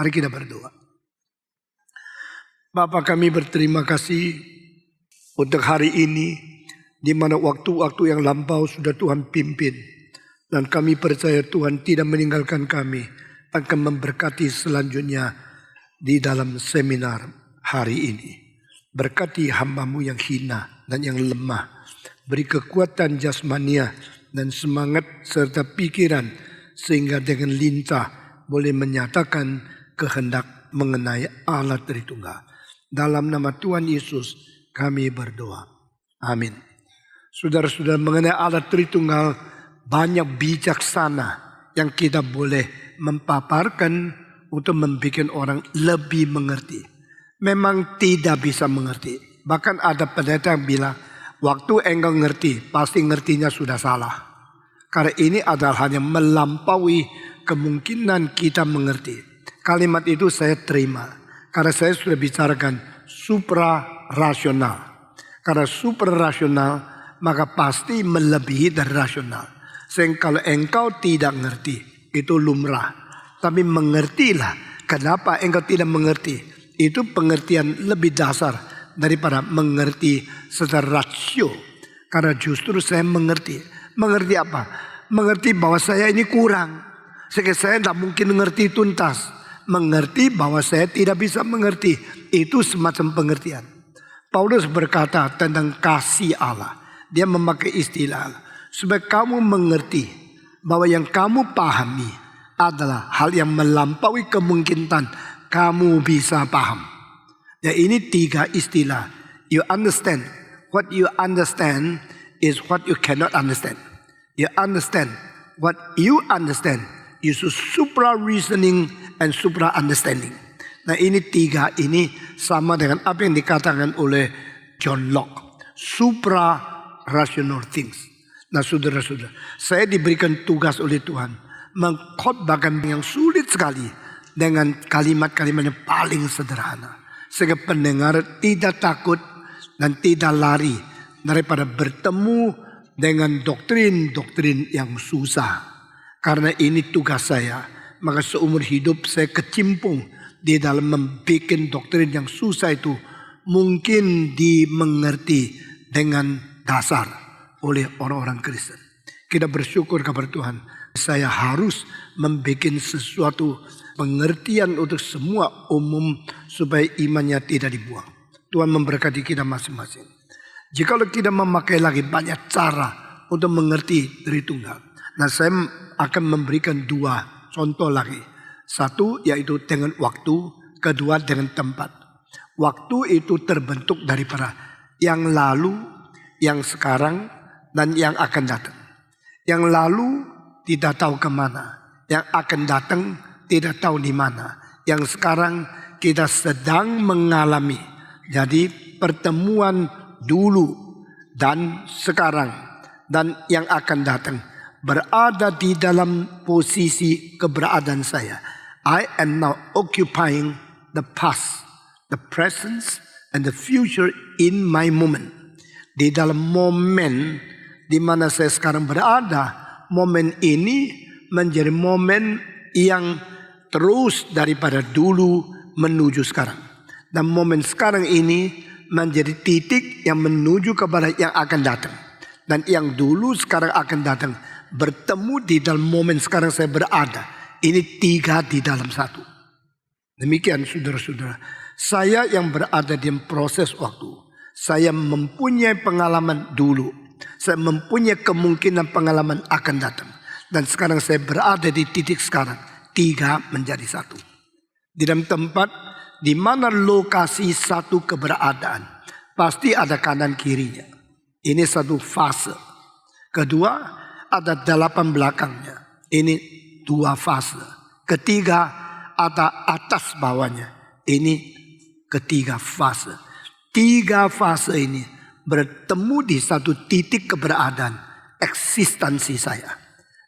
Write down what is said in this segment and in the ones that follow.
Mari kita berdoa. Bapa, kami berterima kasih untuk hari ini, di mana waktu-waktu yang lampau sudah Tuhan pimpin. Dan kami percaya Tuhan tidak meninggalkan kami, akan memberkati selanjutnya di dalam seminar hari ini. Berkati hamba-Mu yang hina dan yang lemah. Beri kekuatan jasmania dan semangat serta pikiran, sehingga dengan lincah boleh menyatakan kehendak mengenai Allah Tritunggal. Dalam nama Tuhan Yesus kami berdoa. Amin. Saudara-saudara, mengenai Allah Tritunggal banyak bijaksana yang kita boleh mempaparkan untuk membuat orang lebih mengerti. Memang tidak bisa mengerti. Bahkan ada pendeta yang bilang, waktu engkau ngerti, pasti ngertinya sudah salah. Karena ini adalah hanya melampaui kemungkinan kita mengerti. Kalimat itu saya terima. Karena saya sudah bicarakan supra-rasional. Karena supra-rasional maka pasti melebihi dari rasional. Sehingga kalau engkau tidak ngerti, itu lumrah. Tapi mengertilah. Kenapa engkau tidak mengerti? Itu pengertian lebih dasar daripada mengerti secara rasio. Karena justru saya mengerti. Mengerti apa? Mengerti bahwa saya ini kurang. Sehingga saya tidak mungkin mengerti tuntas. Mengerti bahwa saya tidak bisa mengerti. Itu semacam pengertian. Paulus berkata tentang kasih Allah. Dia memakai istilah supaya kamu mengerti bahwa yang kamu pahami adalah hal yang melampaui kemungkinan kamu bisa paham. Ya, ini 3 istilah. You understand. What you understand is what you cannot understand. You understand. What you understand is supra reasoning and supra understanding. Nah, ini 3 ini sama dengan apa yang dikatakan oleh John Locke. Supra rational things. Nah, saudara-saudara, saya diberikan tugas oleh Tuhan mengkhotbahkan yang sulit sekali dengan kalimat-kalimat yang paling sederhana. Sehingga pendengar tidak takut dan tidak lari daripada bertemu dengan doktrin-doktrin yang susah. Karena ini tugas saya, maka seumur hidup saya kecimpung di dalam membuat doktrin yang susah itu mungkin dimengerti dengan dasar oleh orang-orang Kristen. Kita bersyukur kepada Tuhan. Saya harus membuat sesuatu pengertian untuk semua umum supaya imannya tidak dibuang. Tuhan memberkati kita masing-masing. Jikalau kita memakai lagi banyak cara untuk mengerti Tritunggal. Nah, saya akan memberikan 2 contoh lagi. Satu yaitu dengan waktu, kedua dengan tempat. Waktu itu terbentuk daripada yang lalu, yang sekarang, dan yang akan datang. Yang lalu tidak tahu kemana. Yang akan datang tidak tahu di mana. Yang sekarang kita sedang mengalami. Jadi pertemuan dulu dan sekarang dan yang akan datang berada di dalam posisi keberadaan saya. I am now occupying the past, the present, and the future in my moment. Di dalam momen di mana saya sekarang berada, momen ini menjadi momen yang terus daripada dulu menuju sekarang. Dan momen sekarang ini menjadi titik yang menuju kepada yang akan datang. Dan yang dulu sekarang akan datang bertemu di dalam momen sekarang saya berada. Ini 3 di dalam 1. Demikian saudara-saudara. Saya yang berada di proses waktu. Saya mempunyai pengalaman dulu. Saya mempunyai kemungkinan pengalaman akan datang. Dan sekarang saya berada di titik sekarang. 3 menjadi 1. Di dalam tempat di mana lokasi satu keberadaan. Pasti ada kanan kirinya. Ini satu fase. Kedua, ada 8 belakangnya. Ini 2 fase. Ketiga, ada atas bawahnya. Ini ketiga fase. 3 fase ini bertemu di satu titik keberadaan eksistensi saya.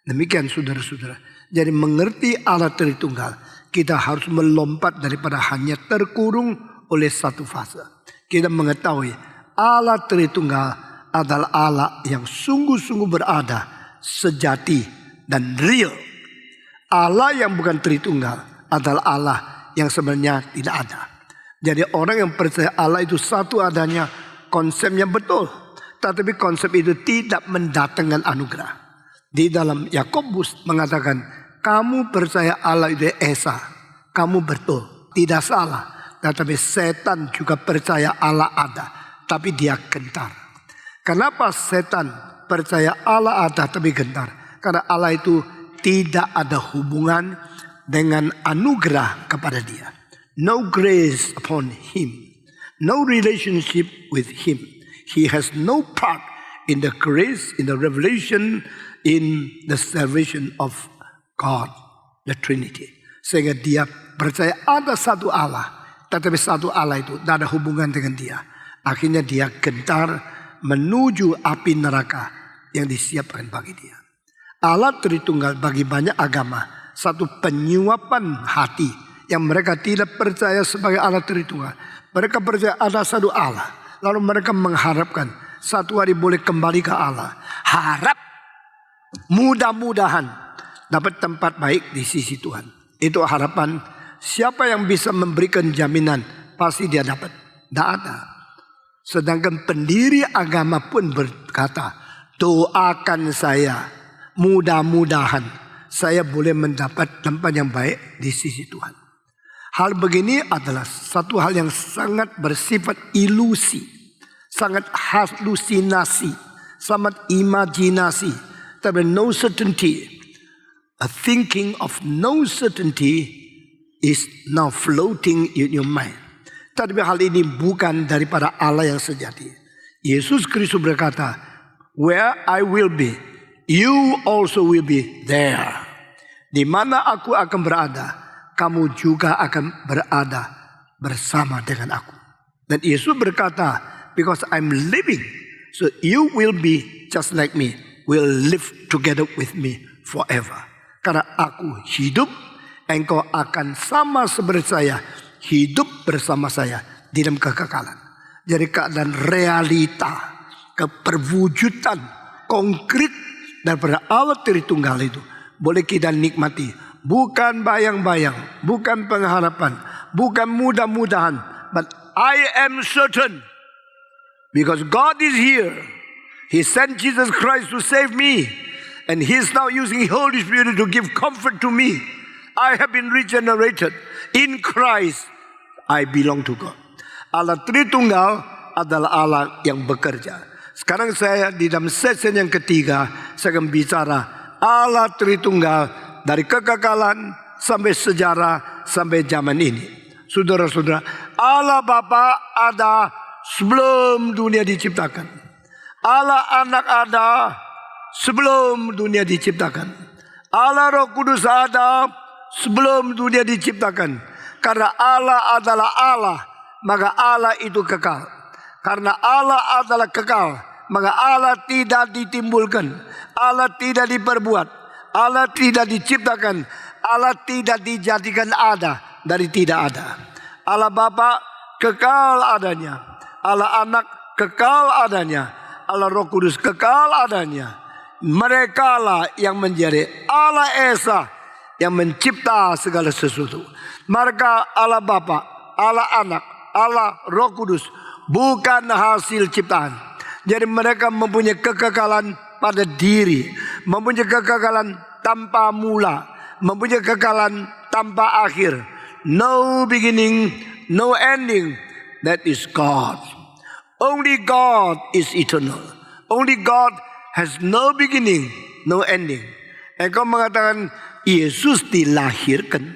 Demikian saudara-saudara. Jadi mengerti Allah Tritunggal, kita harus melompat daripada hanya terkurung oleh satu fase. Kita mengetahui Allah Tritunggal adalah Allah yang sungguh-sungguh berada, sejati dan real. Allah yang bukan Tritunggal adalah Allah yang sebenarnya tidak ada. Jadi orang yang percaya Allah itu satu adanya, konsepnya betul. Tetapi konsep itu tidak mendatangkan anugerah. Di dalam Yakobus mengatakan, kamu percaya Allah itu esa, kamu betul, tidak salah. Tetapi setan juga percaya Allah ada, tapi dia gentar. Kenapa setan percaya Allah ada tapi gentar? Karena Allah itu tidak ada hubungan dengan anugerah kepada dia. No grace upon him. No relationship with him. He has no part in the grace, in the revelation, in the salvation of God, the Trinity. Sehingga dia percaya ada satu Allah, tetapi satu Allah itu tidak ada hubungan dengan dia. Akhirnya dia gentar menuju api neraka yang disiapkan bagi dia. Allah Tritunggal bagi banyak agama satu penyuapan hati yang mereka tidak percaya sebagai Allah Tritunggal. Mereka percaya ada satu Allah. Lalu mereka mengharapkan satu hari boleh kembali ke Allah. Harap mudah-mudahan dapat tempat baik di sisi Tuhan. Itu harapan. Siapa yang bisa memberikan jaminan pasti dia dapat. Tidak ada. Sedangkan pendiri agama pun berkata, doakan saya, mudah-mudahan saya boleh mendapat tempat yang baik di sisi Tuhan. Hal begini adalah satu hal yang sangat bersifat ilusi, sangat halusinasi, sangat imajinasi. Tapi no certainty, a thinking of no certainty is now floating in your mind. Tapi hal ini bukan daripada Allah yang sejati. Yesus Kristus berkata, where I will be, you also will be there. Di mana aku akan berada, kamu juga akan berada bersama dengan aku. Dan Yesus berkata, because I'm living, so you will be just like me, will live together with me forever. Karena aku hidup, engkau akan sama seperti saya, hidup bersama saya di dalam kekekalan. Jadi keadaan realita, keperwujudan konkret daripada Allah Tritunggal itu boleh kita nikmati. Bukan bayang-bayang, bukan pengharapan, bukan mudah-mudahan, but I am certain because God is here. He sent Jesus Christ to save me, and He is now using Holy Spirit to give comfort to me. I have been regenerated in Christ. I belong to God. Allah Tritunggal adalah Allah yang bekerja. Sekarang saya di dalam sesi yang ketiga saya akan bicara Allah Tritunggal. Dari kekekalan sampai sejarah sampai zaman ini. Saudara-saudara, Allah Bapa ada sebelum dunia diciptakan. Allah Anak ada sebelum dunia diciptakan. Allah Roh Kudus ada sebelum dunia diciptakan. Karena Allah adalah Allah, maka Allah itu kekal. Karena Allah adalah kekal, maka Allah tidak ditimbulkan. Allah tidak diperbuat. Allah tidak diciptakan, Allah tidak dijadikan ada dari tidak ada. Allah Bapa kekal adanya, Allah Anak kekal adanya, Allah Roh Kudus kekal adanya. Merekalah yang menjadi Allah Esa yang mencipta segala sesuatu. Maka Allah Bapa, Allah Anak, Allah Roh Kudus bukan hasil ciptaan. Jadi mereka mempunyai kekekalan pada diri, mempunyai kekekalan tanpa mula, mempunyai kekekalan tanpa akhir. No beginning, no ending. That is God. Only God is eternal. Only God has no beginning, no ending. Engkau mengatakan Yesus dilahirkan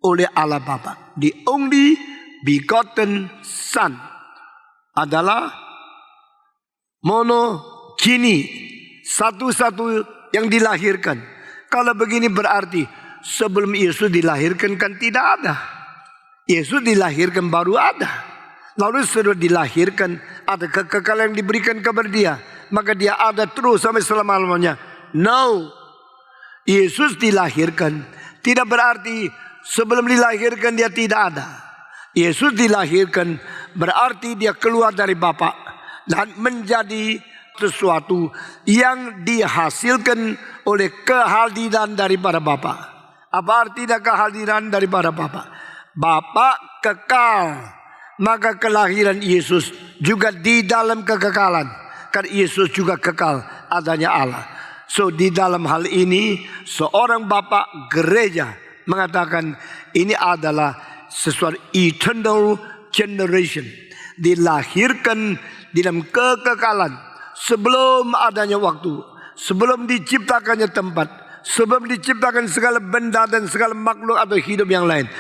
oleh Allah Bapa. The only begotten Son adalah monogeny. Satu-satu yang dilahirkan. Kalau begini berarti sebelum Yesus dilahirkan kan tidak ada. Yesus dilahirkan baru ada. Lalu sudah dilahirkan ada kekekalan yang diberikan kepada dia. Maka dia ada terus sampai selama-lamanya. No. Yesus dilahirkan tidak berarti sebelum dilahirkan dia tidak ada. Yesus dilahirkan berarti dia keluar dari Bapa dan menjadi sesuatu yang dihasilkan oleh kehadiran daripada Bapa. Apa artinya kehadiran daripada Bapa? Bapa kekal, maka kelahiran Yesus juga di dalam kekekalan. Karena Yesus juga kekal adanya Allah. So di dalam hal ini seorang Bapa gereja mengatakan ini adalah sesuatu eternal generation. Dilahirkan di dalam kekekalan sebelum adanya waktu, sebelum diciptakannya tempat, sebelum diciptakan segala benda dan segala makhluk atau hidup yang lain.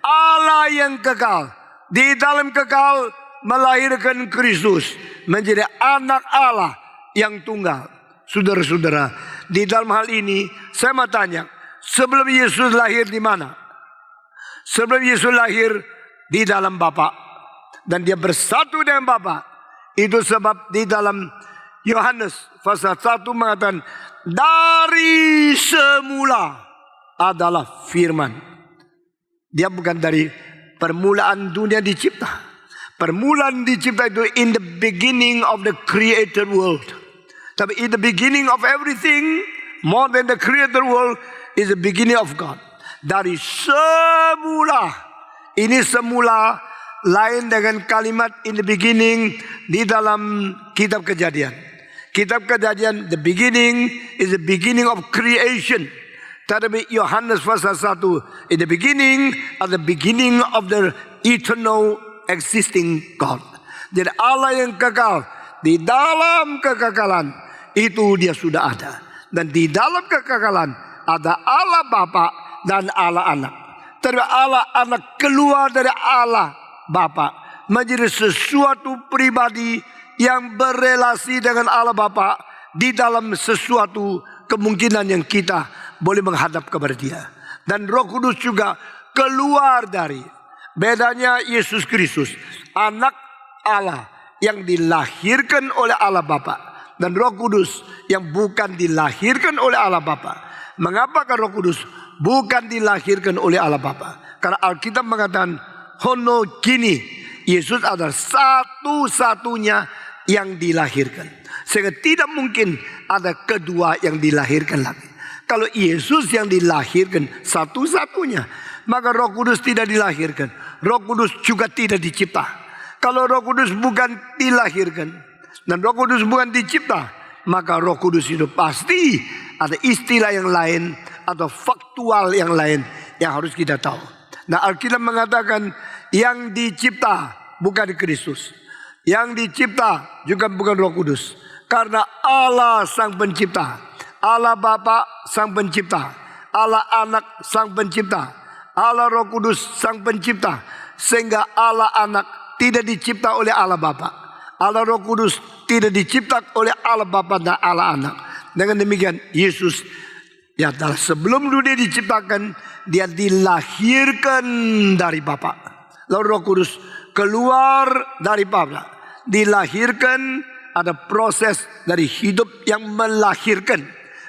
Allah yang kekal, di dalam kekal melahirkan Kristus menjadi anak Allah yang tunggal. Saudara-saudara, di dalam hal ini saya mau tanya, sebelum Yesus lahir di mana? Sebelum Yesus lahir di dalam Bapa, dan dia bersatu dengan Bapa. Itu sebab di dalam Yohanes pasal 1 mengatakan dari semula adalah firman. Dia bukan dari permulaan dunia dicipta. Permulaan dicipta itu in the beginning of the created world. Tapi in the beginning of everything, more than the created world, is the beginning of God. Dari semula. Ini semula lain dengan kalimat in the beginning di dalam kitab Kejadian. Kitab Kejadian, the beginning is the beginning of creation. Tetapi Yohanes pasal 1, in the beginning, at the beginning of the eternal existing God. Jadi Allah yang kekal, di dalam kekekalan itu dia sudah ada. Dan di dalam kekekalan ada Allah Bapa dan Allah Anak. Tetapi Allah Anak keluar dari Allah Bapa menjadi sesuatu pribadi yang berelasi dengan Allah Bapa di dalam sesuatu kemungkinan yang kita boleh menghadap kepada dia. Dan Roh Kudus juga keluar dari. Bedanya Yesus Kristus, anak Allah yang dilahirkan oleh Allah Bapa, dan Roh Kudus yang bukan dilahirkan oleh Allah Bapa. Mengapa Roh Kudus bukan dilahirkan oleh Allah Bapa? Karena Alkitab mengatakan honogini, Yesus adalah satu-satunya yang dilahirkan. Sehingga tidak mungkin ada kedua yang dilahirkan lagi. Kalau Yesus yang dilahirkan satu-satunya, maka Roh Kudus tidak dilahirkan. Roh Kudus juga tidak dicipta. Kalau Roh Kudus bukan dilahirkan dan Roh Kudus bukan dicipta, maka Roh Kudus itu pasti ada istilah yang lain atau faktual yang lain yang harus kita tahu. Nah, Alkitab mengatakan yang dicipta bukan Kristus, yang dicipta juga bukan Roh Kudus. Karena Allah sang pencipta, Allah Bapa sang pencipta, Allah Anak sang pencipta, Allah Roh Kudus sang pencipta. Sehingga Allah Anak tidak dicipta oleh Allah Bapa, Allah Roh Kudus tidak dicipta oleh Allah Bapa dan Allah Anak. Dengan demikian Yesus ya adalah sebelum dunia diciptakan, dia dilahirkan dari Bapa. Lalu Roh Kudus keluar dari Bapa, dilahirkan. Ada proses dari hidup yang melahirkan.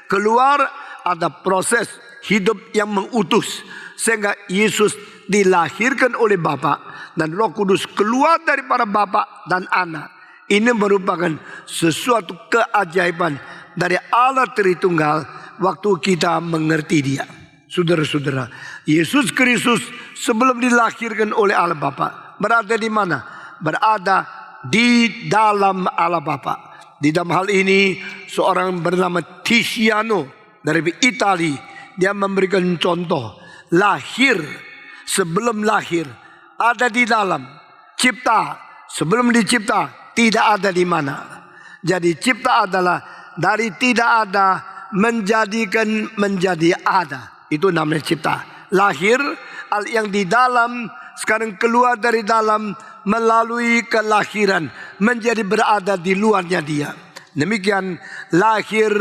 Keluar ada proses hidup yang mengutus. Sehingga Yesus dilahirkan oleh Bapa dan Roh Kudus keluar daripada Bapa dan Anak. Ini merupakan sesuatu keajaiban dari Allah Tritunggal waktu kita mengerti dia. Saudara-saudara, Yesus Kristus sebelum dilahirkan oleh Allah Bapa berada di mana? Berada di dalam Allah Bapa. Di dalam hal ini seorang bernama Tiziano dari Italia, dia memberikan contoh lahir sebelum lahir ada di dalam, cipta sebelum dicipta tidak ada di mana. Jadi cipta adalah dari tidak ada menjadikan menjadi ada. Itu namanya cipta. Lahir yang di dalam sekarang keluar dari dalam melalui kelahiran menjadi berada di luarnya dia. Demikian lahir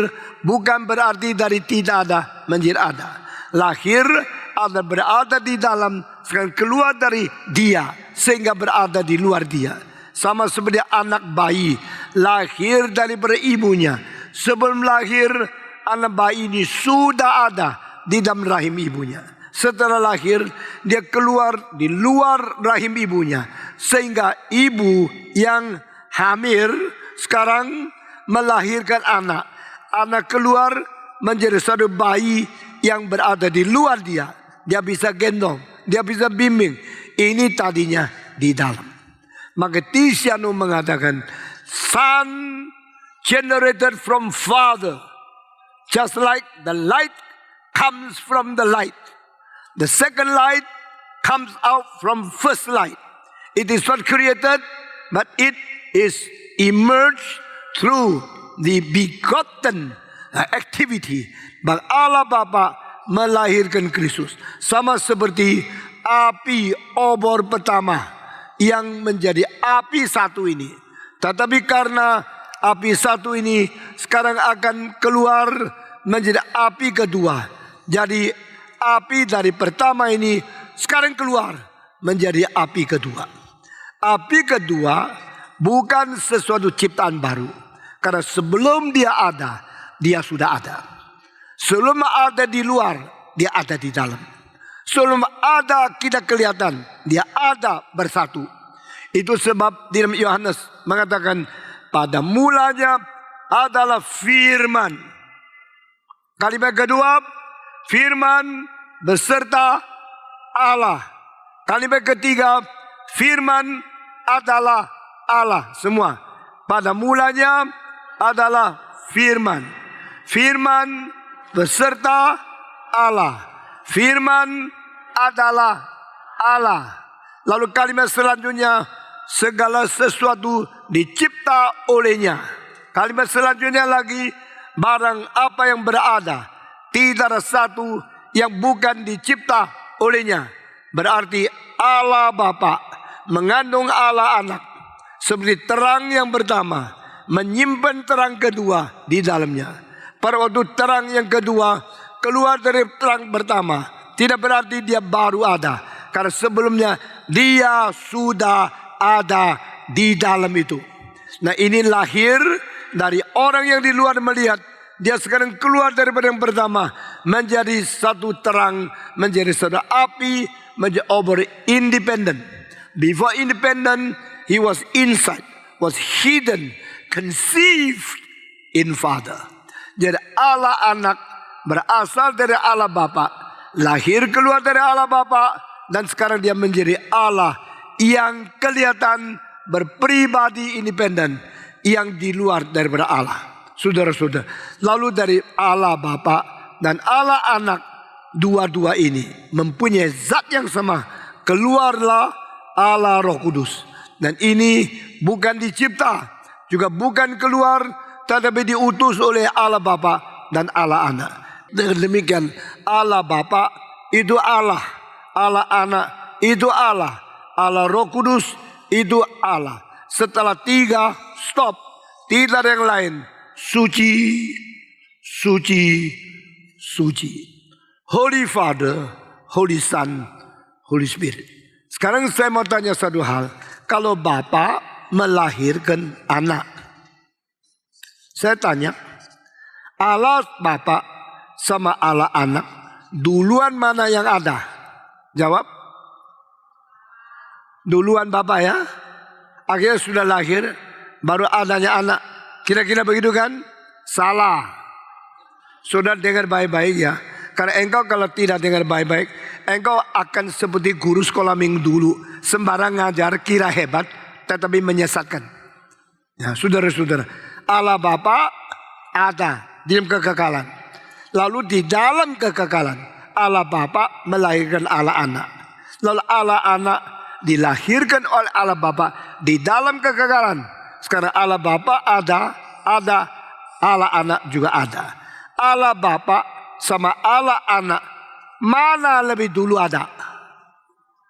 bukan berarti dari tidak ada menjadi ada. Lahir ada berada di dalam sekarang keluar dari dia sehingga berada di luar dia. Sama seperti anak bayi lahir dari ibunya. Sebelum lahir anak bayi ini sudah ada di dalam rahim ibunya. Setelah lahir dia keluar di luar rahim ibunya. Sehingga ibu yang hamil sekarang melahirkan anak. Anak keluar menjadi satu bayi yang berada di luar dia. Dia bisa gendong, dia bisa bimbing. Ini tadinya di dalam. Maka Tisiano mengatakan, Son generated from Father, just like the light comes from the light. The second light comes out from first light. It is not created, but it is emerged through the begotten activity. Bang Allah Bapa melahirkan Kristus. Sama seperti api obor pertama yang menjadi api satu ini. Tetapi karena api satu ini sekarang akan keluar menjadi api kedua. Jadi api dari pertama ini sekarang keluar menjadi api kedua. Api kedua bukan sesuatu ciptaan baru. Karena sebelum dia ada, dia sudah ada. Sebelum ada di luar, dia ada di dalam. Sebelum ada kita kelihatan, dia ada bersatu. Itu sebab di dalam Yohanes mengatakan, pada mulanya adalah firman. Kalimat kedua, firman beserta Allah. Kalimat ketiga, firman adalah Allah. Semua. Pada mulanya adalah firman. Firman beserta Allah. Firman adalah Allah. Lalu kalimat selanjutnya, segala sesuatu dicipta olehnya. Kalimat selanjutnya lagi, barang apa yang berada, tidak ada satu yang bukan dicipta olehnya. Berarti Allah Bapa mengandung Allah Anak. Seperti terang yang pertama menyimpan terang kedua di dalamnya. Pada waktu terang yang kedua keluar dari terang pertama, tidak berarti dia baru ada. Karena sebelumnya dia sudah ada di dalam itu. Nah, ini lahir dari orang yang di luar melihat. Dia sekarang keluar daripada yang pertama menjadi satu terang, menjadi satu api, menjadi over independent. Before independent, he was inside, was hidden, conceived in Father. Jadi Allah Anak berasal dari Allah Bapa, lahir keluar dari Allah Bapa, dan sekarang dia menjadi Allah yang kelihatan berpribadi independen, yang di luar daripada Allah. Saudara-saudara, lalu dari Allah Bapa dan Allah Anak, dua-dua ini mempunyai zat yang sama. Keluarlah Allah Roh Kudus. Dan ini bukan dicipta, juga bukan keluar, tetapi diutus oleh Allah Bapa dan Allah Anak. Dengan demikian Allah Bapa itu Allah, Allah Anak itu Allah, Allah Roh Kudus itu Allah. Setelah tiga, stop, tidak ada yang lain. Suci, suci, suci. Holy Father, Holy Son, Holy Spirit. Sekarang saya mau tanya satu hal. Kalau Bapa melahirkan anak, saya tanya, Allah Bapa sama Allah Anak, duluan mana yang ada? Jawab. Duluan Bapa ya. Akhirnya sudah lahir, baru adanya anak. Kira-kira begitu kan? Salah. Saudara dengar baik-baik ya. Karena engkau kalau tidak dengar baik-baik, engkau akan seperti guru sekolah minggu dulu. Sembarang ngajar, kira hebat, tetapi menyesatkan. Ya, saudara-saudara, Allah Bapa ada di dalam kekekalan. Lalu di dalam kekekalan, Allah Bapa melahirkan Allah Anak. Lalu Allah Anak dilahirkan oleh Allah Bapa di dalam kekekalan. Sekarang Allah Bapa ada, Allah Anak juga ada. Allah Bapa sama Allah Anak, mana lebih dulu ada?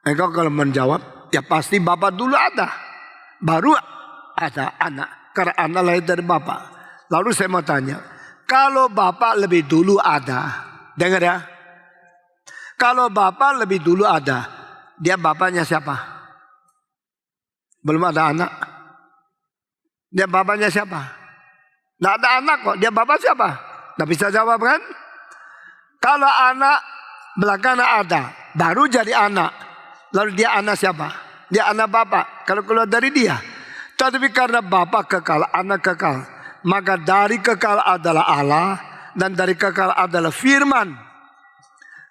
Engkau kalau menjawab, ya pasti Bapa dulu ada, baru ada anak. Karena anak lahir dari Bapa. Lalu saya mau tanya, kalau Bapa lebih dulu ada, dengar ya, kalau Bapa lebih dulu ada, dia bapaknya siapa? Belum ada anak. Dia bapaknya siapa? Tidak ada anak kok, dia bapak siapa? Tidak bisa jawab kan? Kalau anak belakangan ada, baru jadi anak. Lalu dia anak siapa? Dia anak bapak. Kalau keluar dari dia. Tetapi karena bapak kekal, anak kekal, maka dari kekal adalah Allah, dan dari kekal adalah firman.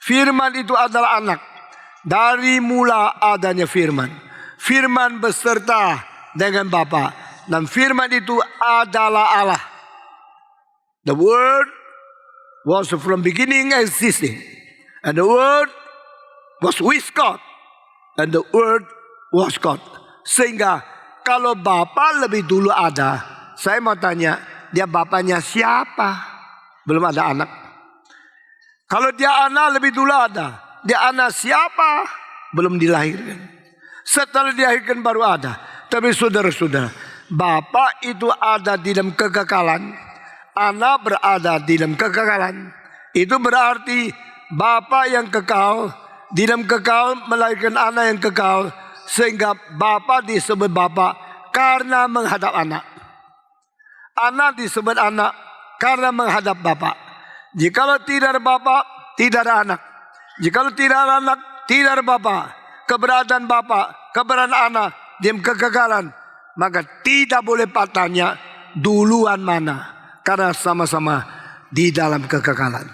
Firman itu adalah anak. Dari mula adanya firman. Firman beserta dengan Bapa. Dan firman itu adalah Allah. The word was from beginning existing. And the word was with God. And the word was God. Sehingga kalau Bapa lebih dulu ada, saya mau tanya, dia bapaknya siapa? Belum ada anak. Kalau dia anak lebih dulu ada, dia anak siapa? Belum dilahirkan. Setelah dilahirkan baru ada. Tapi saudara-saudara, Bapa itu ada di dalam kekekalan, anak berada di dalam kekekalan. Itu berarti Bapa yang kekal, di dalam kekal melahirkan anak yang kekal, sehingga Bapa disebut Bapa karena menghadap anak. Anak disebut anak karena menghadap Bapa. Jikalau tidak ada Bapa, tidak ada anak. Jikalau tidak ada anak, tidak ada Bapa. Keberadaan Bapa, keberadaan anak, diam kekekalan, maka tidak boleh patahnya duluan mana, karena sama-sama di dalam kekekalan.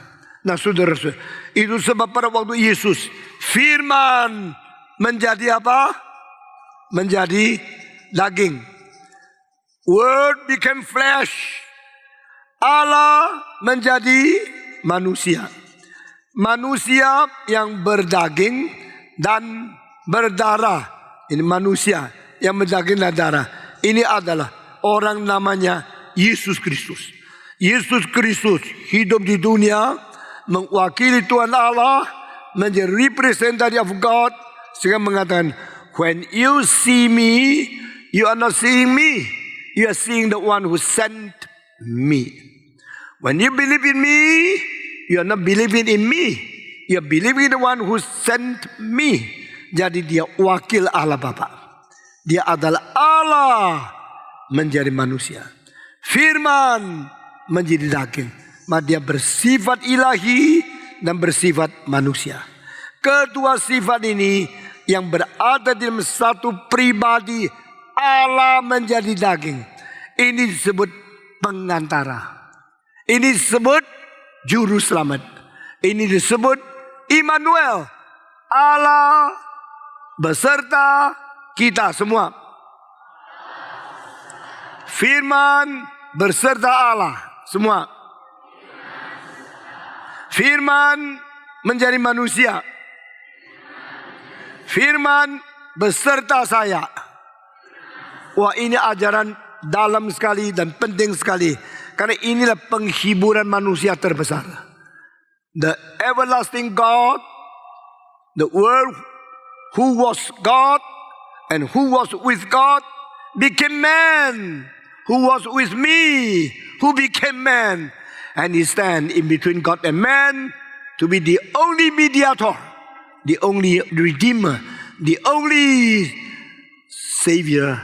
Nah saudara-saudara, itu sebab pada waktu Yesus firman menjadi apa? Menjadi daging. Word became flesh. Allah menjadi manusia. Manusia yang berdaging dan berdarah. Ini manusia yang berdaging dan darah. Ini adalah orang namanya Yesus Kristus. Yesus Kristus hidup di dunia, mewakili Tuhan Allah, menjadi representative of God, sehingga mengatakan, when you see me, you are not seeing me, you are seeing the one who sent me. When you believe in me, you are not believing in me, you are believing in the one who sent me. Jadi dia wakil Allah Bapa. Dia adalah Allah menjadi manusia. Firman menjadi daging. Maka dia bersifat ilahi dan bersifat manusia. Kedua sifat ini yang berada di dalam satu pribadi, Allah menjadi daging. Ini disebut pengantara. Ini disebut juru selamat. Ini disebut Immanuel. Allah beserta kita semua. Firman beserta Allah semua. Firman menjadi manusia. Firman beserta saya. Wah, ini ajaran dalam sekali dan penting sekali. Karena inilah penghiburan manusia terbesar. The everlasting God, the Word who was God and who was with God, became man. Who was with me, who became man. And he stand in between God and man to be the only mediator, the only redeemer, the only savior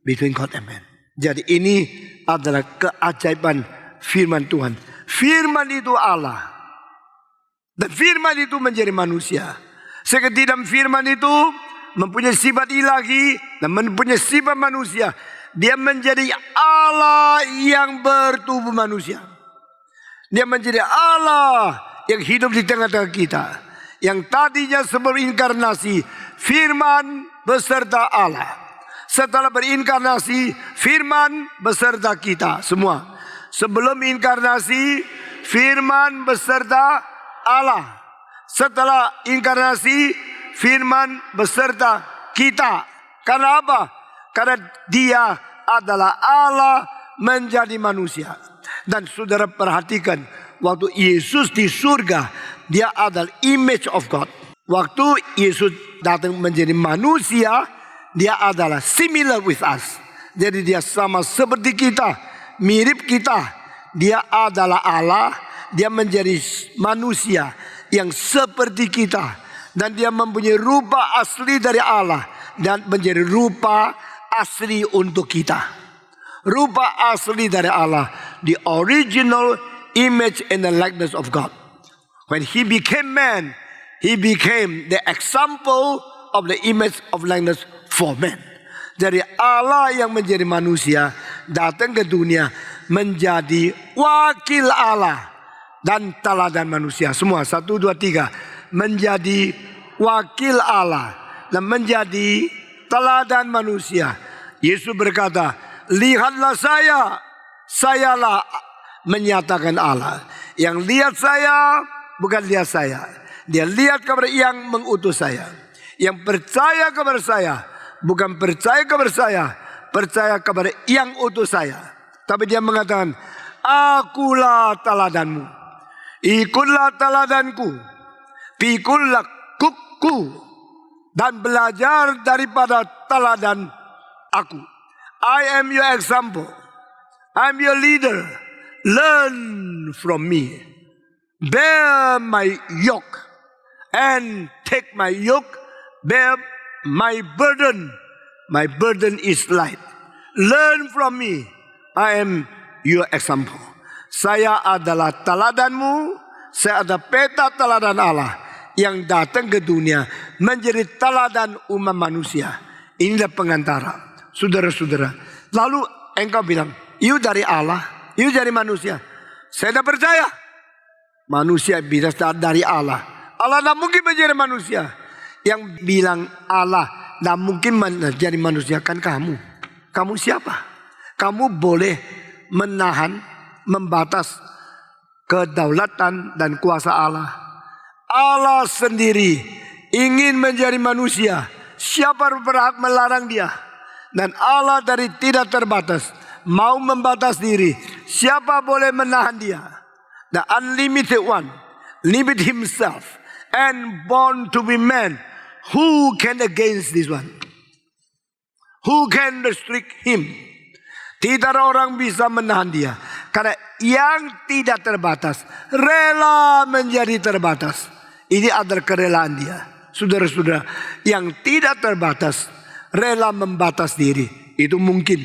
between God and man. Jadi ini adalah keajaiban firman Tuhan. Firman itu Allah. Dan firman itu menjadi manusia. Sehingga di dalam firman itu mempunyai sifat ilahi dan mempunyai sifat manusia. Dia menjadi Allah yang bertubuh manusia. Dia menjadi Allah yang hidup di tengah-tengah kita. Yang tadinya sebelum inkarnasi, firman beserta Allah. Setelah berinkarnasi, firman beserta kita semua. Sebelum inkarnasi, firman beserta Allah. Setelah inkarnasi, firman beserta kita. Karena apa? Karena dia adalah Allah menjadi manusia. Dan saudara perhatikan, waktu Yesus di surga, dia adalah image of God. Waktu Yesus datang menjadi manusia, dia adalah similar with us. Jadi dia sama seperti kita, mirip kita. Dia adalah Allah, dia menjadi manusia yang seperti kita. Dan dia mempunyai rupa asli dari Allah. Dan menjadi rupa asli untuk kita. Rupa asli dari Allah. The original image and the likeness of God. When he became man, he became the example of the image of likeness for man. Jadi Allah yang menjadi manusia datang ke dunia menjadi wakil Allah dan teladan manusia. Semua 1, 2, 3 menjadi wakil Allah dan menjadi teladan manusia. Yesus berkata, lihatlah saya, sayalah menyatakan Allah. Yang lihat saya bukan lihat saya, dia lihat kepada yang mengutus saya. Yang percaya kepada saya bukan percaya kepada saya, percaya kepada yang utus saya. Tapi dia mengatakan, akulah teladanmu, ikutlah teladanku, pikullah kukku, dan belajar daripada teladan aku. I am your example, I'm your leader. Learn from me, bear my yoke, and take my yoke, bear my burden. My burden is light. Learn from me, I am your example. Saya adalah teladanmu, saya ada peta teladan Allah yang datang ke dunia menjadi teladan umat manusia. Inilah pengantara, saudara-saudara. Lalu engkau bilang, you dari Allah, you dari manusia. Saya tidak percaya. Manusia bisa dari Allah. Allah tidak mungkin menjadi manusia. Yang bilang Allah tidak mungkin menjadi manusia kan kamu. Kamu siapa? Kamu boleh menahan, membatas kedaulatan dan kuasa Allah. Allah sendiri ingin menjadi manusia. Siapa berhak melarang dia? Dan Allah dari tidak terbatas mau membatas diri. Siapa boleh menahan dia? The unlimited one, limit himself and born to be man. Who can against this one? Who can restrict him? Tidak ada orang bisa menahan dia. Karena yang tidak terbatas rela menjadi terbatas. Ini adalah kerelaan dia. Saudara-saudara, yang tidak terbatas rela membatas diri. Itu mungkin.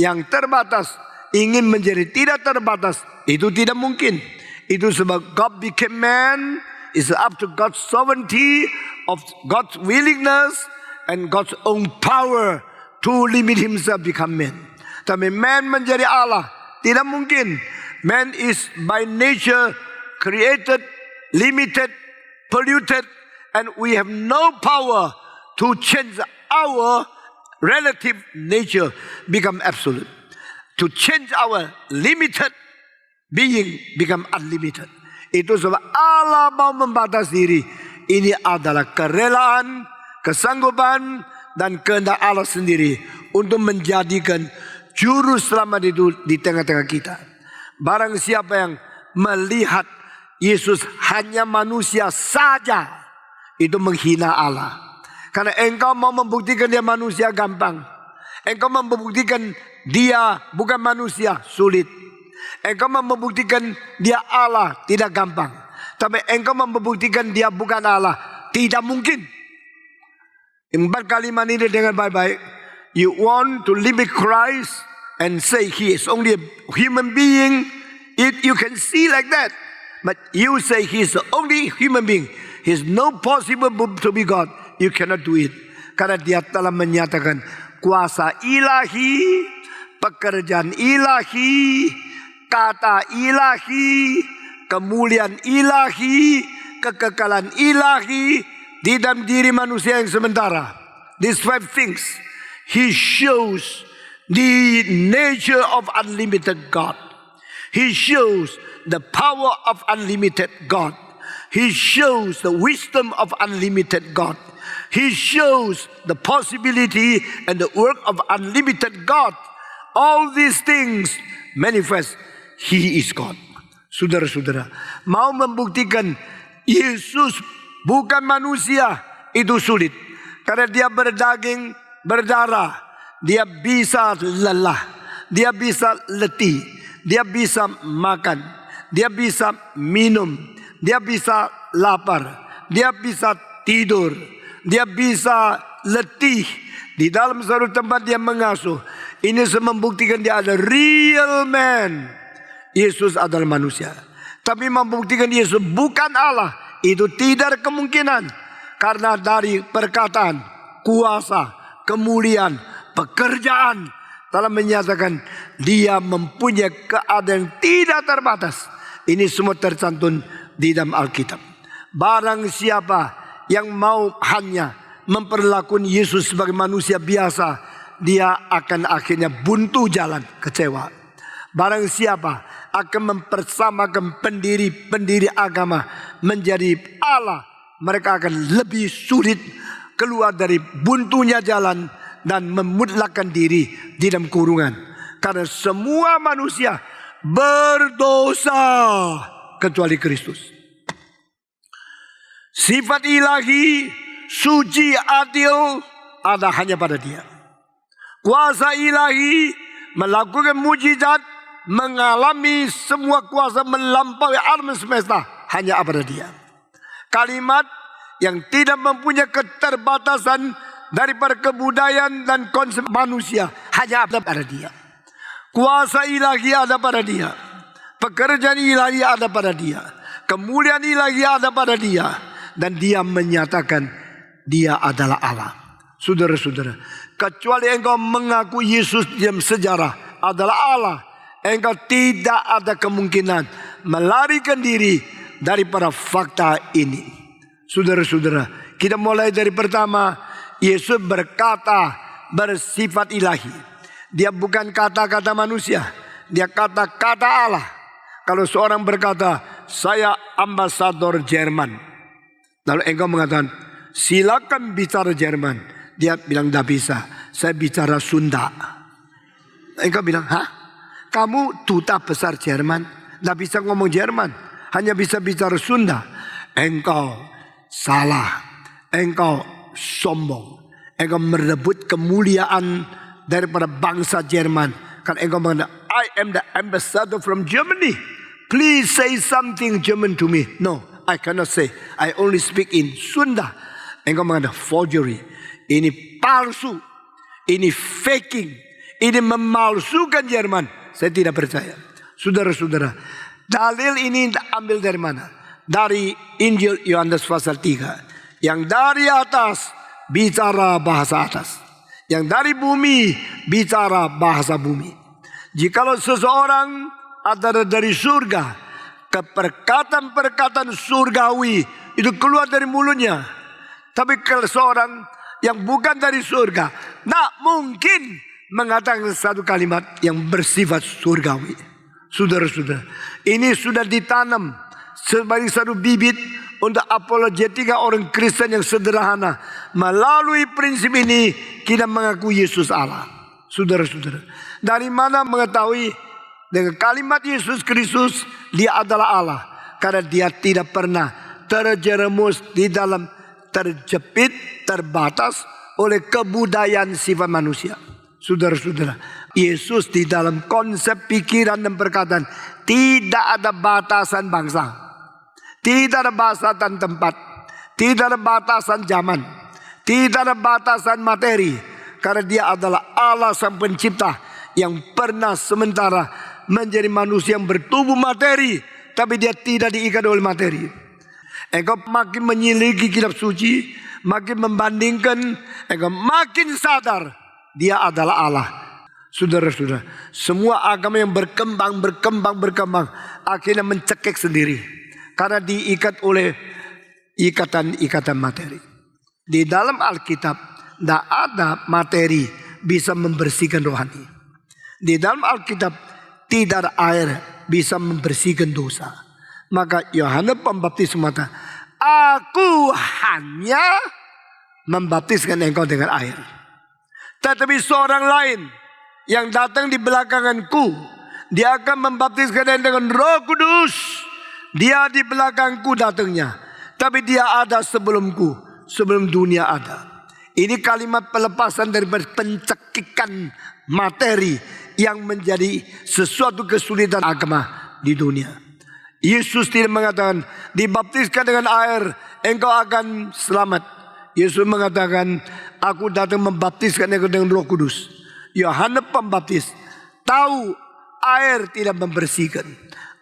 Yang terbatas ingin menjadi tidak terbatas, itu tidak mungkin. Itu sebab God became man. It's up to God's sovereignty, of God's willingness, and God's own power to limit himself become man. Tapi man menjadi Allah tidak mungkin. Man is by nature created, limited, polluted, and we have no power to change our relative nature become absolute. To change our limited being become unlimited. Itu sebab Allah mau membatas diri. Ini adalah kerelaan, kesanggupan, dan kehendak Allah sendiri untuk menjadikan juru selamat itu di tengah-tengah kita. Barang siapa yang melihat Yesus hanya manusia saja, itu menghina Allah. Karena engkau mau membuktikan dia manusia gampang. Engkau membuktikan dia bukan manusia sulit. Engkau membuktikan dia Allah tidak gampang. Tapi engkau membuktikan dia bukan Allah tidak mungkin. Empat kalimat ini dengan baik-baik. You want to limit Christ and say he is only a human being. You can see like that. But you say he is the only human being. He is no possible to be God. You cannot do it. Karena dia telah menyatakan kuasa ilahi, pekerjaan ilahi, kata ilahi, kemuliaan ilahi, kekekalan ilahi di dalam diri manusia yang sementara. These 5 things, he shows the nature of unlimited God. He shows the power of unlimited God. He shows the wisdom of unlimited God. He shows the possibility and the work of unlimited God. All these things manifest he is God. Saudara-saudara, mau membuktikan Yesus bukan manusia itu sulit. Karena dia berdaging, berdarah. Dia bisa lelah. Dia bisa letih. Dia bisa makan. Dia bisa minum. Dia bisa lapar. Dia bisa tidur. Dia bisa letih. Di dalam satu tempat dia mengasuh. Ini membuktikan dia ada real man. Yesus adalah manusia. Tapi membuktikan Yesus bukan Allah, itu tidak ada kemungkinan. Karena dari perkataan, kuasa, kemuliaan, pekerjaan telah menyatakan dia mempunyai keadaan tidak terbatas. Ini semua tercantum di dalam Alkitab. Barang siapa yang mau hanya memperlakukan Yesus sebagai manusia biasa, dia akan akhirnya buntu jalan, kecewa. Barang siapa akan mempersamakan pendiri-pendiri agama menjadi Allah, mereka akan lebih sulit keluar dari buntunya jalan dan memutlakkan diri di dalam kurungan. Karena semua manusia berdosa kecuali Kristus. Sifat ilahi, suci, adil ada hanya pada Dia. Kuasa ilahi melakukan mujizat, mengalami semua kuasa melampaui alam semesta hanya pada Dia. Kalimat yang tidak mempunyai keterbatasan daripada kebudayaan dan konsep manusia hanya ada pada Dia. Kuasa ilahi ada pada Dia. Pekerjaan ilahi ada pada Dia. Kemuliaan ilahi ada pada Dia. Dan Dia menyatakan Dia adalah Allah. Saudara-saudara, kecuali engkau mengaku Yesus dalam sejarah adalah Allah, engkau tidak ada kemungkinan melarikan diri daripada fakta ini. Saudara-saudara, kita mulai dari pertama, Yesus berkata bersifat ilahi. Dia bukan kata-kata manusia, dia kata-kata Allah. Kalau seorang berkata, saya ambasador Jerman, lalu engkau mengatakan, silakan bicara Jerman. Dia bilang, tidak bisa, saya bicara Sunda. Engkau bilang, hah? Kamu duta besar Jerman, tidak bisa ngomong Jerman, hanya bisa bicara Sunda. Engkau salah, engkau sombong, engkau merebut kemuliaan daripada bangsa Jerman. Kan engkau mengatakan, I am the ambassador from Germany. Please say something German to me. No, I cannot say. I only speak in Sunda. Engkau mengatakan forgery. Ini palsu. Ini faking. Ini memalsukan Jerman. Saya tidak percaya. Saudara-saudara, dalil ini ambil dari mana? Dari Injil Yohanes pasal 3. Yang dari atas bicara bahasa atas. Yang dari bumi bicara bahasa bumi. Jikalau seseorang adalah dari surga, perkataan-perkataan surgawi itu keluar dari mulutnya. Tapi kalau seorang yang bukan dari surga, tak mungkin mengatakan satu kalimat yang bersifat surgawi. Saudara-saudara, ini sudah ditanam sebagai satu bibit untuk apologetika orang Kristen yang sederhana. Melalui prinsip ini kita mengaku Yesus Allah. Saudara-saudara, dari mana mengetahui dengan kalimat Yesus Kristus Dia adalah Allah? Karena Dia tidak pernah terjerumus di dalam, terjepit, terbatas oleh kebudayaan sifat manusia. Saudara-saudara, Yesus di dalam konsep pikiran dan perkataan tidak ada batasan bangsa, tidak ada batasan tempat, tidak ada batasan zaman, tidak ada batasan materi. Karena Dia adalah Allah sang pencipta yang pernah sementara menjadi manusia yang bertubuh materi, tapi Dia tidak diikat oleh materi. Engkau makin menyelidiki kitab suci, makin membandingkan, engkau makin sadar Dia adalah Allah. Saudara-saudara, semua agama yang berkembang akhirnya mencekik sendiri. Karena diikat oleh ikatan-ikatan materi. Di dalam Alkitab tidak ada materi bisa membersihkan rohani. Di dalam Alkitab tidak ada air bisa membersihkan dosa. Maka Yohanes Pembaptis mengatakan, aku hanya membaptiskan engkau dengan air. Tetapi seorang lain yang datang di belakanganku, dia akan membaptiskan dengan Roh Kudus. Dia di belakangku datangnya, tapi dia ada sebelumku, sebelum dunia ada. Ini kalimat pelepasan dari pencekikan materi yang menjadi sesuatu kesulitan agama di dunia. Yesus tidak mengatakan dibaptiskan dengan air engkau akan selamat. Yesus mengatakan aku datang membaptiskan engkau dengan Roh Kudus. Yohanes Pembaptis tahu air tidak membersihkan.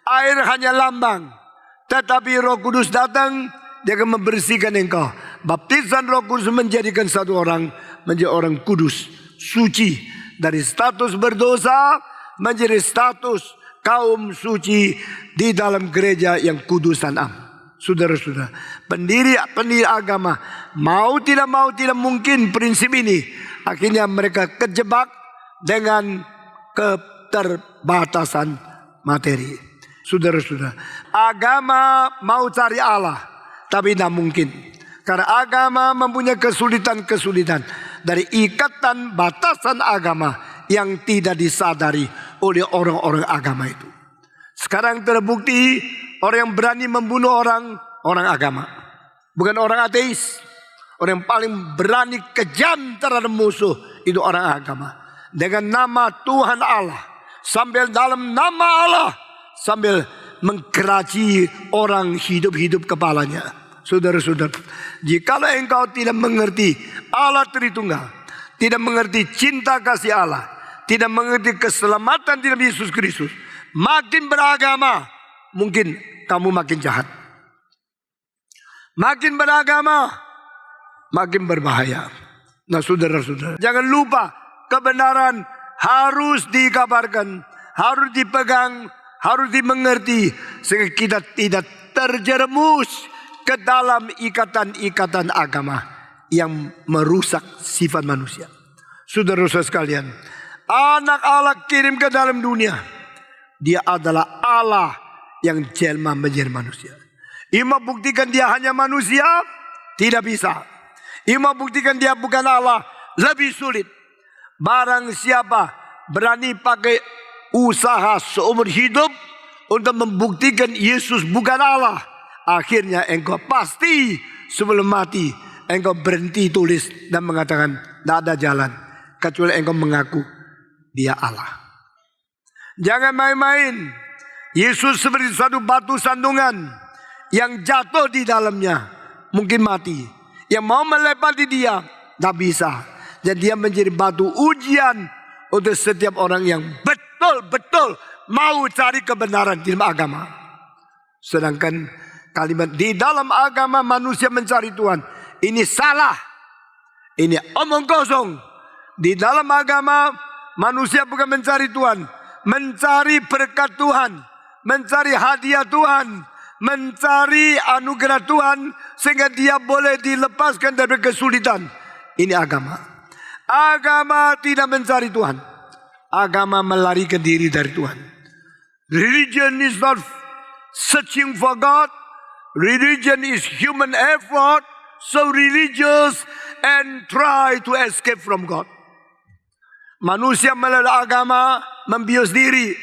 Air hanya lambang. Tetapi Roh Kudus datang, Dia akan membersihkan engkau. Baptisan Roh Kudus menjadikan satu orang menjadi orang kudus, suci. Dari status berdosa menjadi status kaum suci di dalam gereja yang kudus dan am. Saudara-saudara, pendiri agama mau tidak mungkin prinsip ini. Akhirnya mereka kejebak dengan keterbatasan materi. Saudara-saudara, agama mau cari Allah, tapi tidak mungkin. Karena agama mempunyai kesulitan-kesulitan dari ikatan batasan agama yang tidak disadari oleh orang-orang agama itu. Sekarang terbukti orang yang berani membunuh orang agama, bukan orang ateis. Orang yang paling berani kejam terhadap musuh itu orang agama. Dengan nama Tuhan Allah, sambil dalam nama Allah, sambil mengkeraci orang hidup kepalanya. Saudara-saudara, jikalau engkau tidak mengerti Allah Tritunggal, tidak mengerti cinta kasih Allah, tidak mengerti keselamatan di dalam Yesus Kristus, makin beragama, mungkin kamu makin jahat. Makin beragama, makin berbahaya. Nah saudara-saudara, jangan lupa kebenaran harus dikabarkan, harus dipegang, harus dimengerti, sehingga kita tidak terjerumus ke dalam ikatan-ikatan agama yang merusak sifat manusia. Saudara-saudara sekalian, anak Allah kirim ke dalam dunia, dia adalah Allah yang jelma menjadi manusia. Ia membuktikan dia hanya manusia, tidak bisa. Ia membuktikan dia bukan Allah, lebih sulit. Barang siapa berani pakai usaha seumur hidup untuk membuktikan Yesus bukan Allah, akhirnya engkau pasti sebelum mati engkau berhenti tulis dan mengatakan tidak ada jalan kecuali engkau mengaku dia Allah. Jangan main-main. Yesus seperti satu batu sandungan yang jatuh di dalamnya mungkin mati. Yang mau melepati dia tidak bisa. Dan dia menjadi batu ujian untuk setiap orang yang betul-betul mau cari kebenaran di dalam agama. Sedangkan kalimat di dalam agama manusia mencari Tuhan, ini salah. Ini omong kosong. Di dalam agama manusia bukan mencari Tuhan, mencari berkat Tuhan, mencari hadiah Tuhan, mencari anugerah Tuhan sehingga dia boleh dilepaskan dari kesulitan. Ini agama. Agama tidak mencari Tuhan. Agama melarikan diri dari Tuhan. Religion is not searching for God. Religion is human effort. So religious and try to escape from God. Manusia melalui agama membius diri.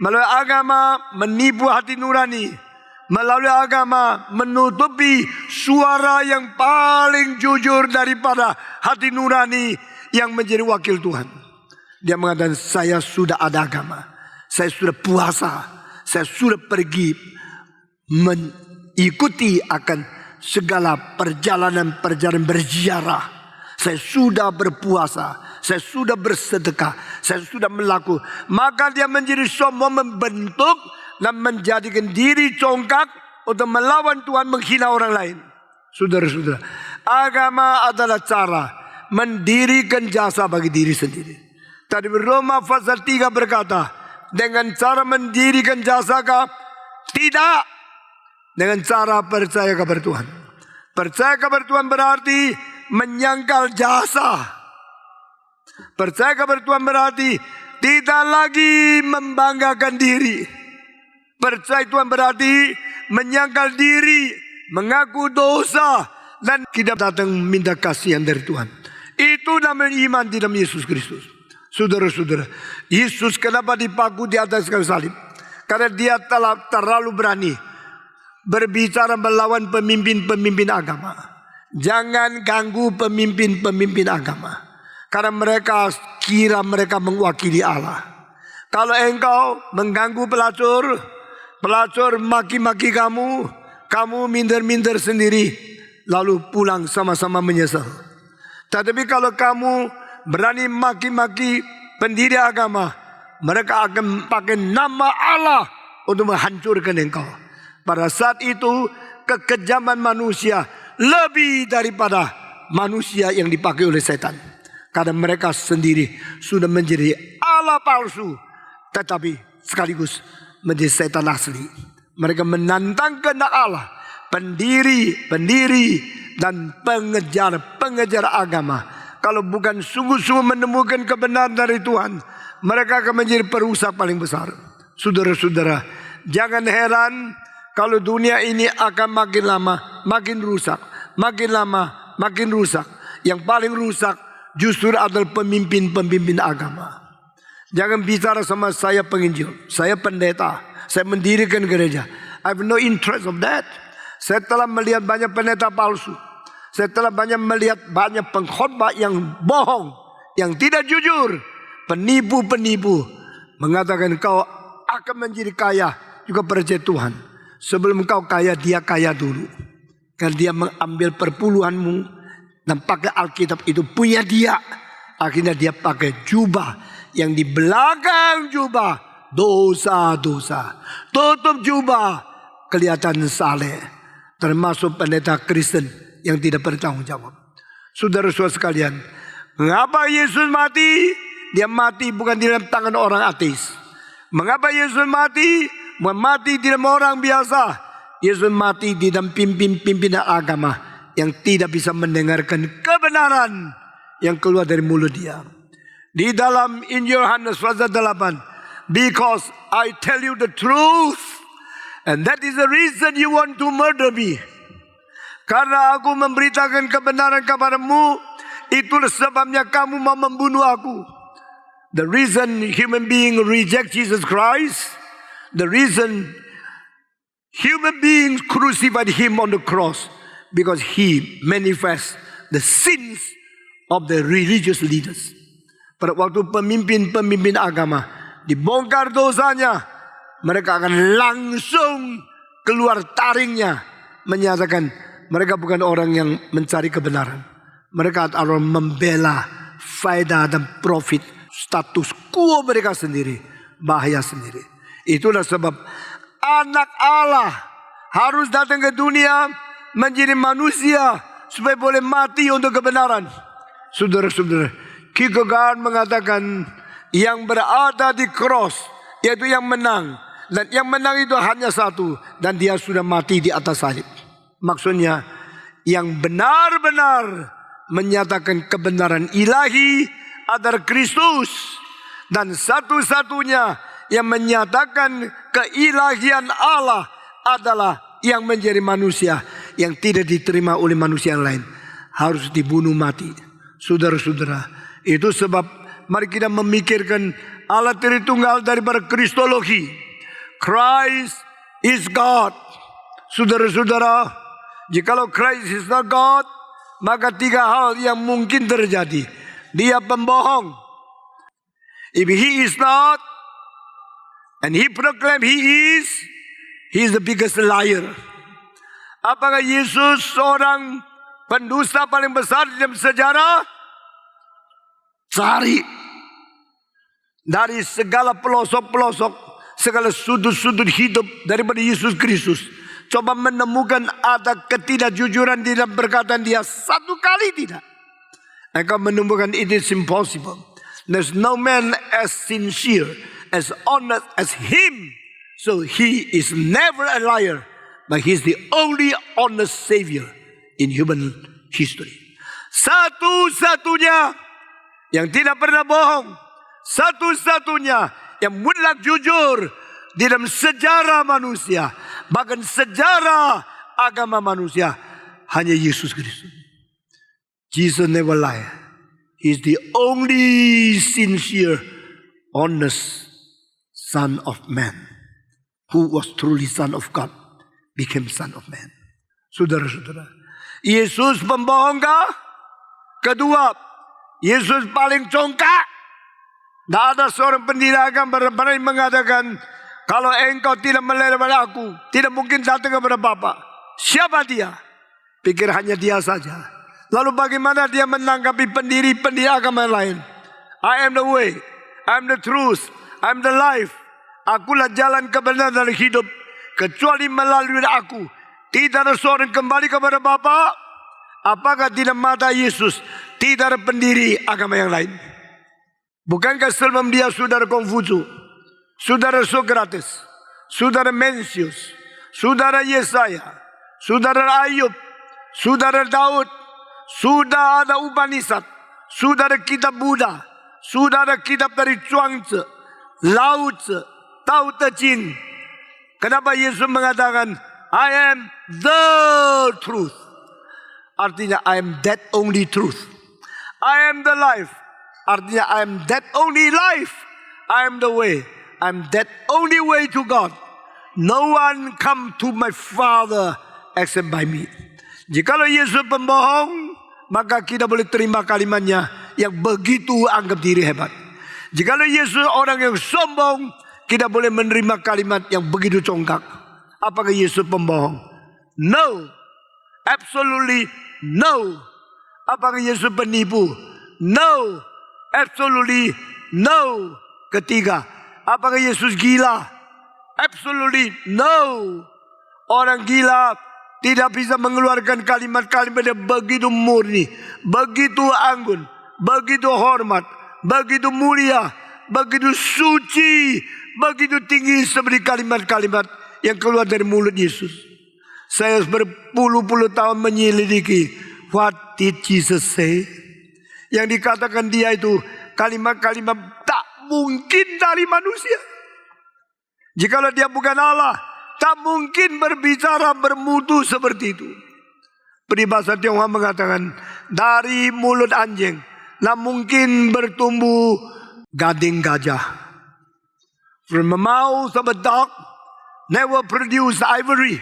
Melalui agama menipu hati nurani. Melalui agama menutupi suara yang paling jujur daripada hati nurani yang menjadi wakil Tuhan. Dia mengatakan saya sudah ada agama. Saya sudah puasa. Saya sudah pergi mengikuti akan segala perjalanan berziarah. Saya sudah berpuasa. Saya sudah bersedekah. Saya sudah melakukan. Maka dia menjadi sombong, membentuk dan menjadikan diri congkak untuk melawan Tuhan, menghina orang lain. Saudara-saudara, agama adalah cara mendirikan jasa bagi diri sendiri. Tadi Roma pasal 3 berkata, dengan cara mendirikan jasa kah? Tidak. Dengan cara percaya kepada Tuhan. Percaya kepada Tuhan berarti menyangkal jasa. Percaya kepada Tuhan berarti tidak lagi membanggakan diri. Percaya Tuhan berarti menyangkal diri, mengaku dosa, dan kita datang minta kasihan dari Tuhan. Itu namanya iman di dalam Yesus Kristus. Saudara-saudara, Yesus kenapa dipaku di atas kayu salib? Karena dia telah terlalu berani berbicara melawan pemimpin-pemimpin agama. Jangan ganggu pemimpin-pemimpin agama. Karena mereka kira mereka mewakili Allah. Kalau engkau mengganggu pelacur maki-maki kamu minder-minder sendiri, lalu pulang sama-sama menyesal. Tetapi kalau kamu berani maki-maki pendiri agama, mereka akan pakai nama Allah untuk menghancurkan engkau. Pada saat itu kekejaman manusia lebih daripada manusia yang dipakai oleh setan. Karena mereka sendiri sudah menjadi Allah palsu, tetapi sekaligus menjadi setan asli. Mereka menantang kehendak Allah. pendiri dan pengejar agama. Kalau bukan sungguh-sungguh menemukan kebenaran dari Tuhan, mereka akan menjadi perusak paling besar. Saudara-saudara, jangan heran kalau dunia ini akan makin lama makin rusak, makin lama makin rusak. Yang paling rusak justru adalah pemimpin-pemimpin agama. Jangan bicara sama saya penginjil, saya pendeta, saya mendirikan gereja. I have no interest of that. Saya telah melihat banyak pendeta palsu. Saya telah melihat banyak pengkhotbah yang bohong, yang tidak jujur, penipu-penipu, mengatakan kau akan menjadi kaya juga percaya Tuhan. Sebelum kau kaya, dia kaya dulu. Karena dia mengambil perpuluhanmu dan pakai Alkitab itu punya dia. Akhirnya dia pakai jubah yang di belakang jubah dosa-dosa. Tutup jubah kelihatan saleh. Termasuk pendeta Kristen yang tidak bertanggung jawab. Saudara-saudara sekalian, mengapa Yesus mati? Dia mati bukan di dalam tangan orang ateis. Mengapa Yesus mati? Mati di dalam orang biasa. Yesus mati di dalam pimpinan agama yang tidak bisa mendengarkan kebenaran yang keluar dari mulut dia. Di dalam Injil Yohanes pasal 8, because I tell you the truth, and that is the reason you want to murder me. Karena aku memberitakan kebenaran kepadamu, itulah sebabnya kamu mau membunuh aku. The reason human being reject Jesus Christ, the reason human beings crucified him on the cross, because he manifests the sins of the religious leaders. Pada waktu pemimpin agama dibongkar dosanya, mereka akan langsung keluar taringnya, menyatakan mereka bukan orang yang mencari kebenaran. Mereka adalah membela faedah dan profit, status quo mereka sendiri, bahaya sendiri. Itulah sebab anak Allah harus datang ke dunia menjadi manusia supaya boleh mati untuk kebenaran. Saudara-saudara, Kierkegaard mengatakan yang berada di cross, yaitu yang menang. Dan yang menang itu hanya satu, dan dia sudah mati di atas salib. Maksudnya yang benar-benar menyatakan kebenaran ilahi adalah Kristus. Dan satu-satunya yang menyatakan keilahian Allah adalah yang menjadi manusia, yang tidak diterima oleh manusia yang lain, harus dibunuh mati. Saudara-saudara, itu sebab mari kita memikirkan Allah Tritunggal daripada Kristologi. Christ is God. Saudara-saudara, jikalau Christ is not God, maka tiga hal yang mungkin terjadi. Dia pembohong. If he is not, and he proclaim he is the biggest liar. Apakah Yesus seorang pendusta paling besar dalam sejarah? Cari dari segala pelosok-pelosok, segala sudut-sudut hidup daripada Yesus Kristus. Coba menemukan ada ketidakjujuran di dalam perkataan dia satu kali tidak. Engkau menemukan it is impossible. There's no man as sincere, as honest as him. So he is never a liar, but he's the only honest savior in human history. Satu-satunya yang tidak pernah bohong, satu-satunya yang mutlak jujur di dalam sejarah manusia, bahkan sejarah agama manusia, hanya Yesus Kristus. Jesus never lie. He's the only sincere, honest Son of Man, who was truly Son of God, became Son of Man. Saudara-saudara, Yesus pembohong kah? Kedua, Yesus paling congkak. Tidak ada seorang pendiri agama berani mengatakan, kalau engkau tidak melihat kepada aku, tidak mungkin datang kepada Bapa. Siapa dia? Pikir hanya dia saja. Lalu bagaimana dia menanggapi pendiri-pendiri agama lain? I am the way, I am the truth, I am the life. Akulah jalan kebenaran dan hidup. Kecuali melalui aku, tidak ada seorang kembali kepada Bapa. Apakah di dalam mata Yesus tidak ada pendiri agama yang lain? Bukankah sebelum dia saudara Konfusius, saudara Sokrates, saudara Mencius, saudara Yesaya, saudara Ayub, saudara Daud, sudah ada Upanishad, sudah ada kitab Buddha, sudah ada kitab dari Chuang-Tzu, Lao-Tzu, Tao Te Ching. Kenapa Yesus mengatakan, I am the truth? Artinya, I am that only truth. I am the life. Artinya, I am that only life. I am the way. I am that only way to God. No one come to my Father except by me. Jikalau Yesus pembohong, maka kita boleh terima kalimatnya yang begitu anggap diri hebat. Jikalau Yesus orang yang sombong, kita boleh menerima kalimat yang begitu congkak. Apakah Yesus pembohong? No. Absolutely no. Apakah Yesus penipu? No. Absolutely no. Ketiga, apakah Yesus gila? Absolutely no. Orang gila tidak bisa mengeluarkan kalimat-kalimat yang begitu murni, begitu anggun, begitu hormat, begitu mulia, begitu suci, begitu tinggi seperti kalimat-kalimat yang keluar dari mulut Yesus. Saya berpuluh-puluh tahun menyelidiki, what did Jesus say? Yang dikatakan dia itu kalimat-kalimat tak mungkin dari manusia. Jikalau dia bukan Allah, tak mungkin berbicara bermutu seperti itu. Peribahasa Tionghoa mengatakan, dari mulut anjing, tak mungkin bertumbuh gading gajah. From the mouth of a dog, never produce ivory.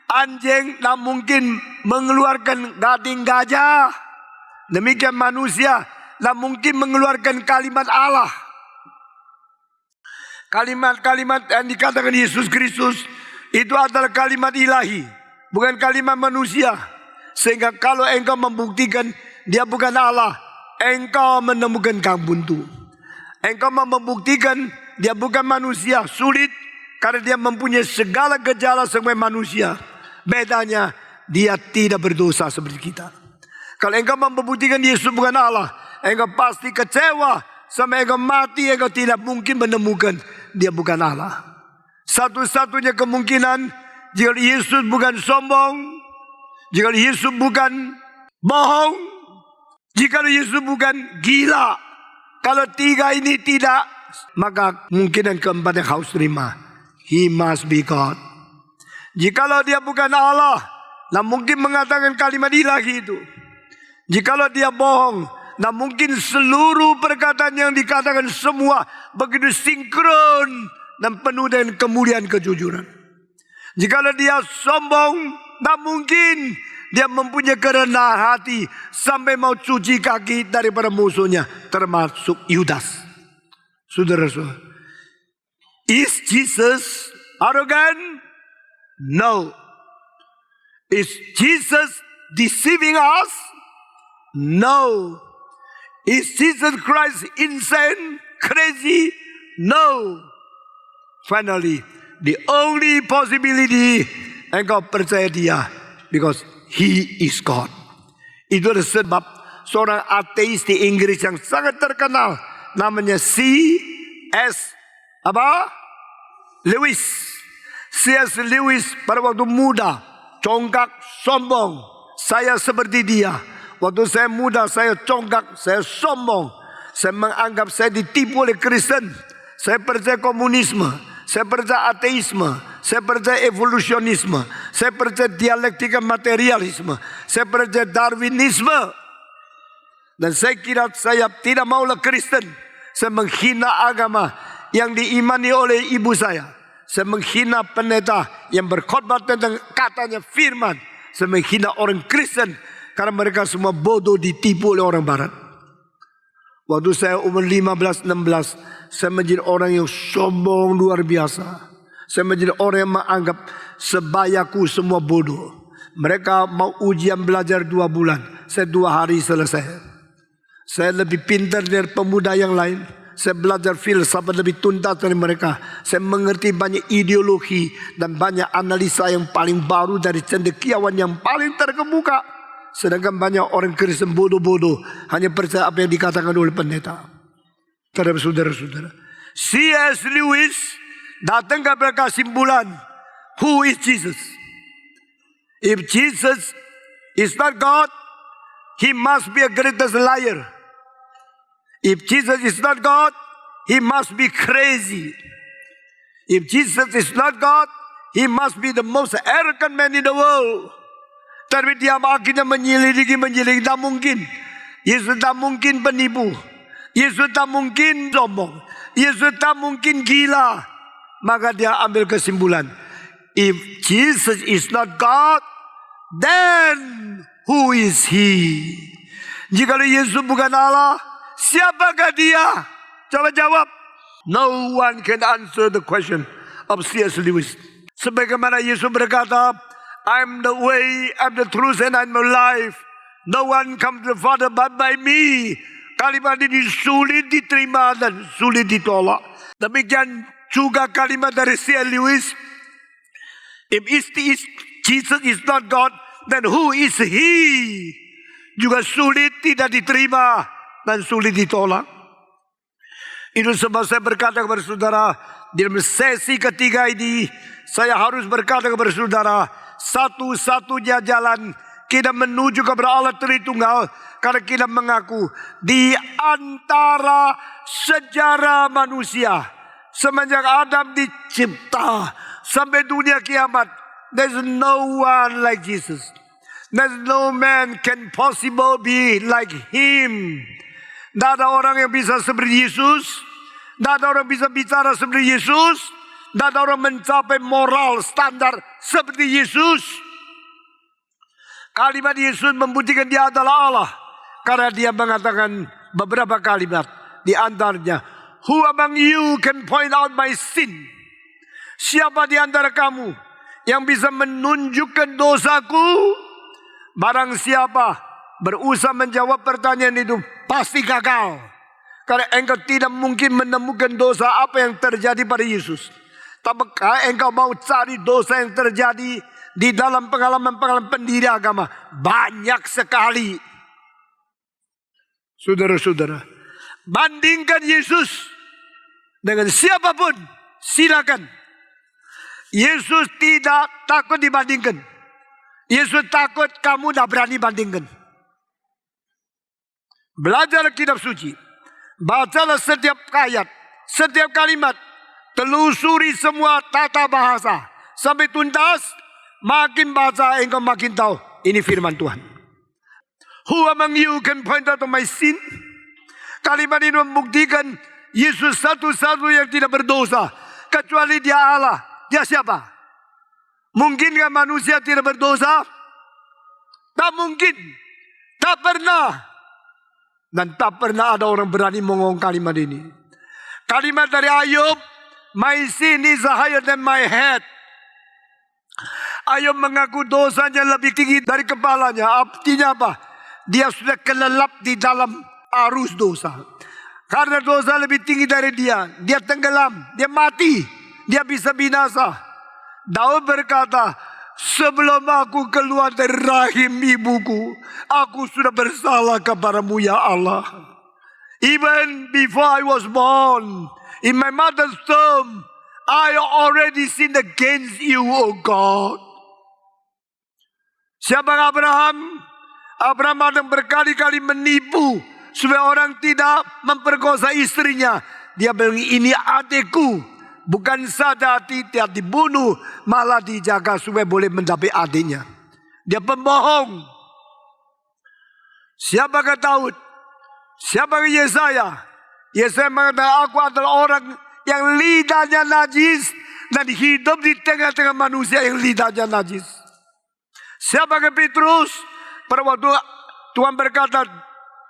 Anjing tak mungkin mengeluarkan gading gajah. Demikian manusia tak mungkin mengeluarkan kalimat Allah. Kalimat-kalimat yang dikatakan Yesus Kristus itu adalah kalimat ilahi, bukan kalimat manusia. Sehingga kalau engkau membuktikan dia bukan Allah, engkau menemukan kang buntu. Engkau membuktikan dia bukan manusia, sulit, karena dia mempunyai segala gejala sebagai manusia. Bedanya, dia tidak berdosa seperti kita. Kalau engkau membuktikan Yesus bukan Allah, engkau pasti kecewa. Sampai engkau mati, engkau tidak mungkin menemukan dia bukan Allah. Satu-satunya kemungkinan, jika Yesus bukan sombong, jika Yesus bukan bohong, jika Yesus bukan gila. Kalau tiga ini tidak, maka kemungkinan keempat yang harus terima, He must be God. Jikalau dia bukan Allah, tak mungkin mengatakan kalimat ilahi itu. Jikalau dia bohong, nah mungkin seluruh perkataan yang dikatakan semua begitu sinkron dan penuh dengan kemuliaan kejujuran. Jikalau dia sombong, tak mungkin dia mempunyai kerendahan hati sampai mau cuci kaki daripada musuhnya, termasuk Yudas. Saudara-saudara, is Jesus arrogant? No. Is Jesus deceiving us? No. Is Jesus Christ insane, crazy? No. Finally, the only possibility, engkau percaya dia, because He is God. Itu adalah sebab seorang ateis di Inggris yang sangat terkenal, namanya C.S. Lewis. C.S. Lewis pada waktu muda, congkak, sombong. Saya seperti dia. Waktu saya muda, saya congkak, saya sombong. Saya menganggap saya ditipu oleh Kristen. Saya percaya komunisme. Saya percaya ateisme. Saya percaya evolusionisme. Saya percaya dialektika materialisme. Saya percaya Darwinisme. Dan saya kira saya tidak maulah Kristen. Saya menghina agama yang diimani oleh ibu saya. Saya menghina pendeta yang berkhotbah tentang katanya firman. Saya menghina orang Kristen. Karena mereka semua bodoh, ditipu oleh orang barat. Waktu saya umur 15-16, saya menjadi orang yang sombong luar biasa. Saya menjadi orang yang menganggap sebayaku semua bodoh. Mereka mau ujian belajar 2 bulan. Saya 2 hari selesai. Saya lebih pintar dari pemuda yang lain. Saya belajar filsafat lebih tuntas dari mereka. Saya mengerti banyak ideologi dan banyak analisa yang paling baru dari cendekiawan yang paling terkemuka. Sedangkan banyak orang Kristen bodoh-bodoh hanya percaya apa yang dikatakan oleh pendeta. Terhadap saudara-saudara, C.S. Lewis datang kepada kesimpulan, who is Jesus? If Jesus is not God, he must be a greatest liar. If Jesus is not God, he must be crazy. If Jesus is not God, he must be the most arrogant man in the world. Tapi dia akhirnya menyelidiki. Tak mungkin. Yesus tak mungkin penipu. Yesus tak mungkin sombong. Yesus tak mungkin gila. Maka dia ambil kesimpulan. If Jesus is not God, then who is he? Jika Yesus bukan Allah, siapakah dia? Coba jawab. No one can answer the question of C.S. Lewis. Sebagaimana Yesus berkata, I'm the way, I'm the truth, and I'm the life. No one comes to the Father but by me. Kalimat ini sulit diterima dan sulit ditolak. Demikian juga kalimat dari C.S. Lewis. If Jesus is not God, then who is he? Juga sulit tidak diterima dan sulit ditolak. Itu sebab saya berkata kepada saudara, di dalam sesi ketiga ini, saya harus berkata kepada saudara, satu-satunya jalan kita menuju kepada Allah Tritunggal, karena kita mengaku di antara sejarah manusia, semenjak Adam dicipta sampai dunia kiamat, there's no one like Jesus. There's no man can possible be like him. Tidak ada orang yang bisa seperti Yesus. Tidak ada orang bisa bicara seperti Yesus. Tidak ada orang mencapai moral standar seperti Yesus. Kalimat Yesus membuktikan dia adalah Allah. Karena dia mengatakan beberapa kalimat. Di antaranya, who among you can point out my sin? Siapa di antara kamu yang bisa menunjukkan dosaku? Barang siapa berusaha menjawab pertanyaan itu pasti gagal. Karena engkau tidak mungkin menemukan dosa apa yang terjadi pada Yesus. Tapi engkau mau cari dosa yang terjadi di dalam pengalaman-pengalaman pendiri agama. Banyak sekali. Saudara-saudara, bandingkan Yesus dengan siapapun. Silakan. Yesus tidak takut dibandingkan. Yesus takut kamu tidak berani bandingkan. Belajar kitab suci. Bacalah setiap ayat, setiap kalimat. Telusuri semua tata bahasa. Sampai tuntas, makin baca engkau makin tahu. Ini firman Tuhan. Who among you can point out my sin? Kalimat ini membuktikan Yesus satu-satu yang tidak berdosa. Kecuali dia Allah. Dia siapa? Mungkinkah manusia tidak berdosa? Tak mungkin. Tak pernah. Dan tak pernah ada orang berani mengomong kalimat ini. Kalimat dari Ayub, my sin is higher than my head. Ayub mengaku dosanya lebih tinggi dari kepalanya. Artinya apa? Dia sudah kelelap di dalam arus dosa. Karena dosa lebih tinggi dari dia. Dia tenggelam, dia mati, dia bisa binasa. Daud berkata, sebelum aku keluar dari rahim ibuku, aku sudah bersalah kepadamu ya Allah. Even before I was born, in my mother's womb, I already sinned against you, O God. Siapa Abraham? Abraham ada berkali-kali menipu supaya orang tidak memperkosa istrinya. Dia bilang, ini adikku. Bukan saja tidak dibunuh, malah dijaga supaya boleh mendapat adiknya. Dia pembohong. Siapakah Daud? Siapakah Yesaya? Yesaya mengatakan, aku adalah orang yang lidahnya najis dan hidup di tengah-tengah manusia yang lidahnya najis. Siapakah Petrus? Pada waktu Tuhan berkata,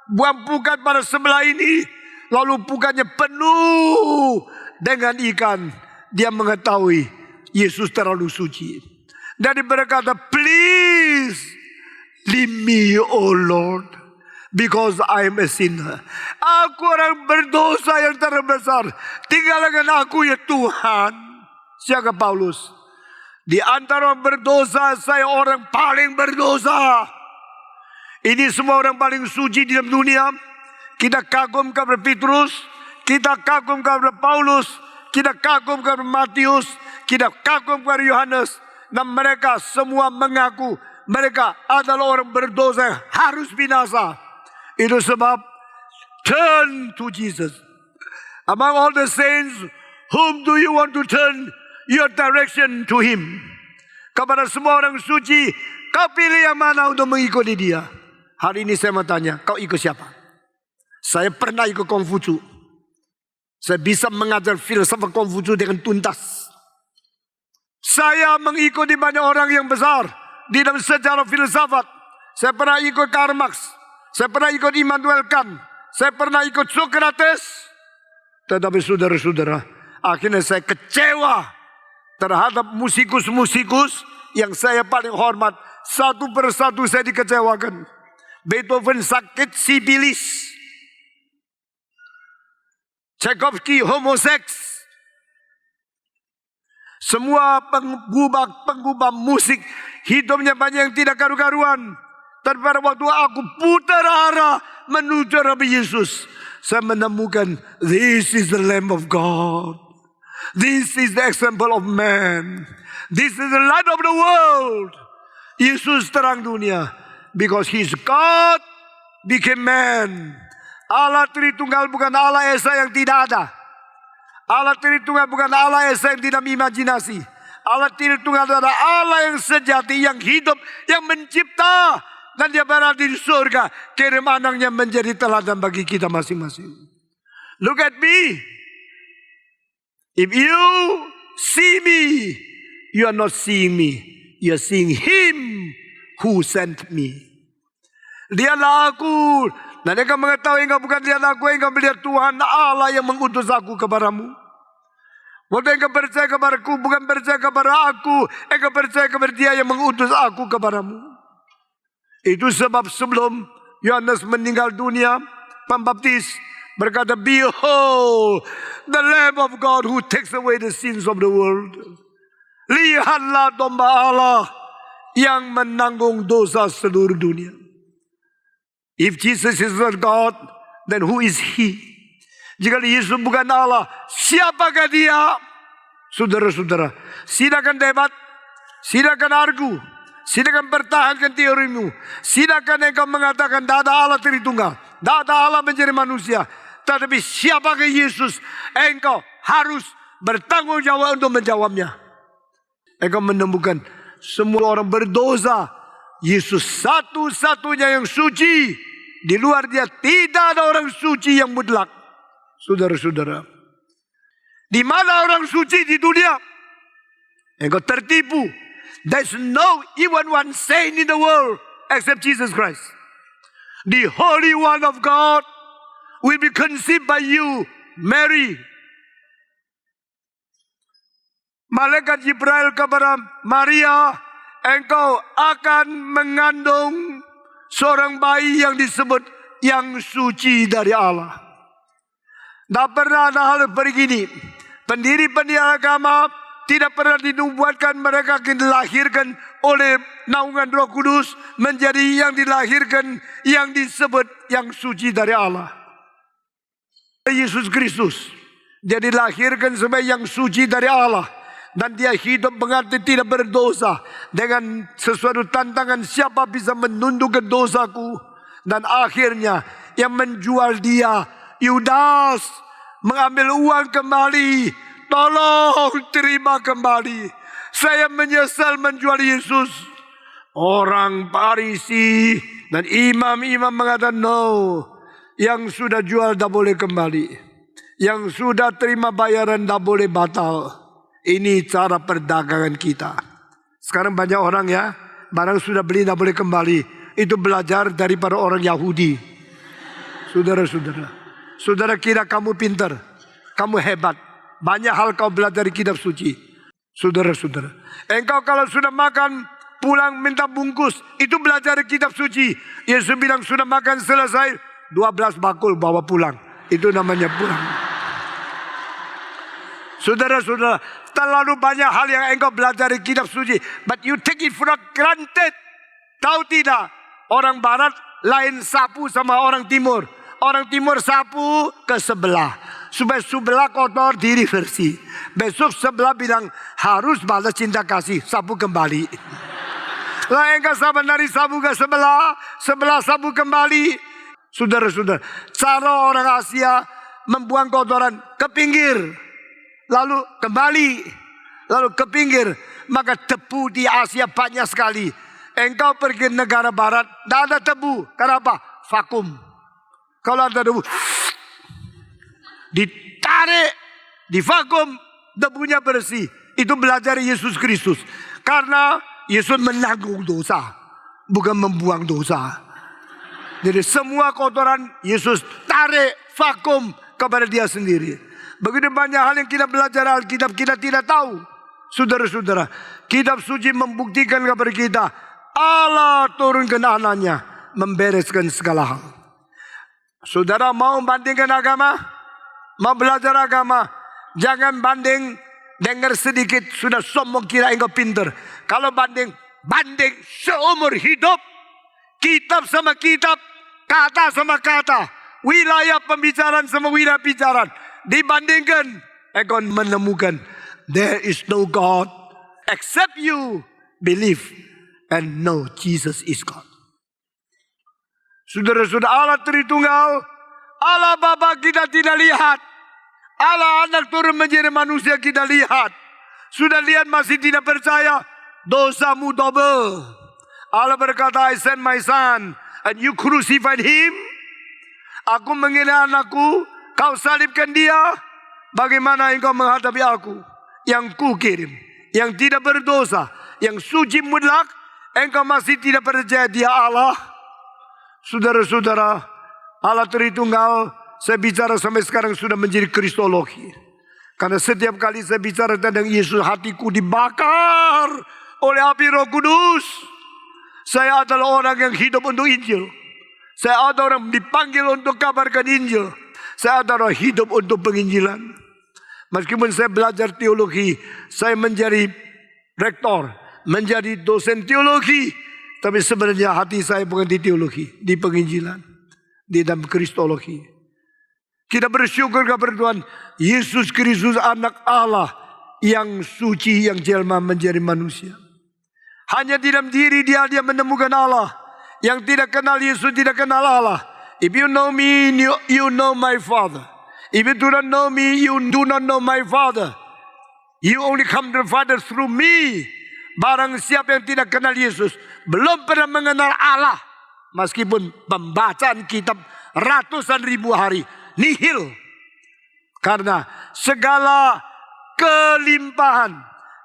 buang pukat pada sebelah ini, lalu pukatnya penuh dengan ikan. Dia mengetahui Yesus terlalu suci. Dan dia berkata, please leave me, O Lord, because I am a sinner. Aku orang berdosa yang terbesar. Tinggalkan aku ya Tuhan. Siapa Paulus? Di antara orang berdosa, saya orang paling berdosa. Ini semua orang paling suci di dalam dunia. Kita kagum kepada Petrus, kita kagum kepada Paulus, kita kagum kepada Matius, kita kagum kepada Yohanes. dan mereka semua mengaku mereka adalah orang berdosa yang harus binasa. Itu sebab turn to Jesus. Among all the saints, whom do you want to turn your direction to Him? Kepada semua orang suci, kau pilih yang mana untuk mengikuti Dia? Hari ini saya mau tanya, kau ikut siapa? Saya pernah ikut Konghucu. Saya bisa mengajar filsafat Konghucu dengan tuntas. Saya mengikuti banyak orang yang besar di dalam sejarah filsafat. Saya pernah ikut Karl Marx. Saya pernah ikut Immanuel Kant. Saya pernah ikut Socrates. Tetapi saudara-saudara, akhirnya saya kecewa terhadap musikus-musikus yang saya paling hormat. Satu persatu saya dikecewakan. Beethoven sakit sipilis. Tchaikovsky homoseks. Semua penggubah musik hidupnya banyak yang tidak karu-karuan. Dan pada waktu aku putar arah menuju Rabbi Yesus, saya menemukan this is the Lamb of God. This is the example of man. This is the light of the world. Yesus terang dunia. Because He is God became man. Allah Tritunggal bukan Allah Esa yang tidak ada. Allah Tritunggal bukan Allah Esa yang tidak imajinasi. Allah Tritunggal adalah Allah yang sejati, yang hidup, yang mencipta. Dan Dia berada di surga. Kirim anaknya menjadi teladan bagi kita masing-masing. Look at me. If you see me, you are not seeing me. You are seeing Him who sent me. Dialah aku. Dan engkau mengetahui engkau bukan lihat aku, engkau melihat Tuhan Allah yang mengutus aku kepadamu. Waktu engkau percaya kepadaku, bukan percaya kepada aku, engkau percaya kepada Dia yang mengutus aku kepadamu. Itu sebab sebelum Yohanes meninggal dunia, Pembaptis berkata, behold, the Lamb of God who takes away the sins of the world. Lihatlah domba Allah yang menanggung dosa seluruh dunia. If Jesus is not God, then who is He? Jika Yesus bukan Allah, siapakah Dia? Saudara-saudara, silakan debat, silakan argu, silakan pertahankan teorimu, silakan engkau mengatakan tidak ada Allah Tritunggal, tidak ada Allah menjadi manusia. Tetapi siapakah Yesus? Engkau harus bertanggung jawab untuk menjawabnya. Engkau menemukan semua orang berdosa. Yesus satu-satunya yang suci. Di luar Dia tidak ada orang suci yang mutlak. Saudara-saudara, di mana orang suci di dunia? Engkau tertipu. There's no even one saint in the world except Jesus Christ. The Holy One of God will be conceived by you, Mary. Malaikat Jibril kepada Maria, engkau akan mengandung seorang bayi yang disebut yang suci dari Allah. Tak pernah ada hal begini. Pendiri-pendiri agama tidak pernah dinubuatkan mereka akan dilahirkan oleh naungan Roh Kudus menjadi yang dilahirkan yang disebut yang suci dari Allah. Yesus Kristus, Dia dilahirkan sebagai yang suci dari Allah. Dan Dia hidup mengerti tidak berdosa. Dengan sesuatu tantangan, siapa bisa menundukkan dosaku. Dan akhirnya yang menjual Dia, Yudas, mengambil uang kembali. Tolong terima kembali. Saya menyesal menjual Yesus. Orang Farisi dan imam-imam mengatakan no. Yang sudah jual tak boleh kembali. Yang sudah terima bayaran tak boleh batal. Ini cara perdagangan kita. Sekarang banyak orang ya, barang sudah beli tak boleh kembali. Itu belajar daripada orang Yahudi. Saudara-saudara, saudara kira kamu pintar, kamu hebat. Banyak hal kau belajar dari kitab suci. Saudara-saudara, engkau kalau sudah makan pulang minta bungkus, itu belajar dari kitab suci. Yesus bilang sudah makan selesai, 12 bakul bawa pulang. Itu namanya pulang. Saudara-saudara, terlalu banyak hal yang engkau belajar dari kitab suci, but you take it for granted. Tahu tidak? Orang barat lain sapu sama orang timur. Orang timur sapu ke sebelah, supaya sebelah kotor direversi. Besok sebelah bilang harus balas cinta kasih, sapu kembali. Lah engkau sabar dari sabu ke sebelah, sebelah sabu kembali. Saudara-saudara, cara orang Asia membuang kotoran ke pinggir, lalu kembali, lalu ke pinggir. Maka tebu di Asia banyak sekali. Engkau pergi negara barat, tidak ada tebu. Kenapa? Vakum. Kalau ada debu, ditarik, di vakum, debunya bersih. Itu belajar Yesus Kristus. Karena Yesus menanggung dosa, bukan membuang dosa. Jadi semua kotoran Yesus tarik, vakum kepada dia sendiri. Begitu banyak hal yang kita belajar Alkitab kita tidak tahu. Saudara-saudara, kitab suci membuktikan kepada kita Allah turunkan anaknya membereskan segala hal. Saudara mau bandingkan agama, mau belajar agama, jangan banding dengar sedikit sudah sombong kira engkau pintar. Kalau banding seumur hidup, kitab sama kitab, kata sama kata, wilayah pembicaraan sama wilayah pembicaraan, dibandingkan, engkau menemukan there is no God except you believe and know Jesus is God. Saudara-saudara, Allah Tritunggal, Allah Bapa kita tidak lihat, Allah Anak turun menjadi manusia kita lihat. Sudah lihat masih tidak percaya, dosamu double. Allah berkata, I send my son and you crucified him. Aku mengirim anakku, kau salibkan dia. Bagaimana engkau menghadapi aku yang ku kirim, yang tidak berdosa, yang suci mutlak, engkau masih tidak percaya dia Allah? Saudara-saudara, Allah Tritunggal, saya bicara sampai sekarang sudah menjadi kristologi. Karena setiap kali saya bicara tentang Yesus, hatiku dibakar oleh api Roh Kudus. Saya adalah orang yang hidup untuk Injil. Saya adalah orang dipanggil untuk kabarkan Injil. Saya adalah hidup untuk penginjilan. Meskipun saya belajar teologi, saya menjadi rektor, menjadi dosen teologi, tapi sebenarnya hati saya bukan di teologi, di penginjilan, di dalam kristologi. Kita bersyukur kepada Tuhan Yesus Kristus, anak Allah yang suci, yang jelma menjadi manusia. Hanya di dalam diri dia menemukan Allah. Yang tidak kenal Yesus tidak kenal Allah. If you know me, you know my Father. If you do not know me, you do not know my Father. You only come to the Father through me. Barang siapa yang tidak kenal Yesus belum pernah mengenal Allah. Meskipun pembacaan kitab ratusan ribu hari, nihil. Karena segala kelimpahan,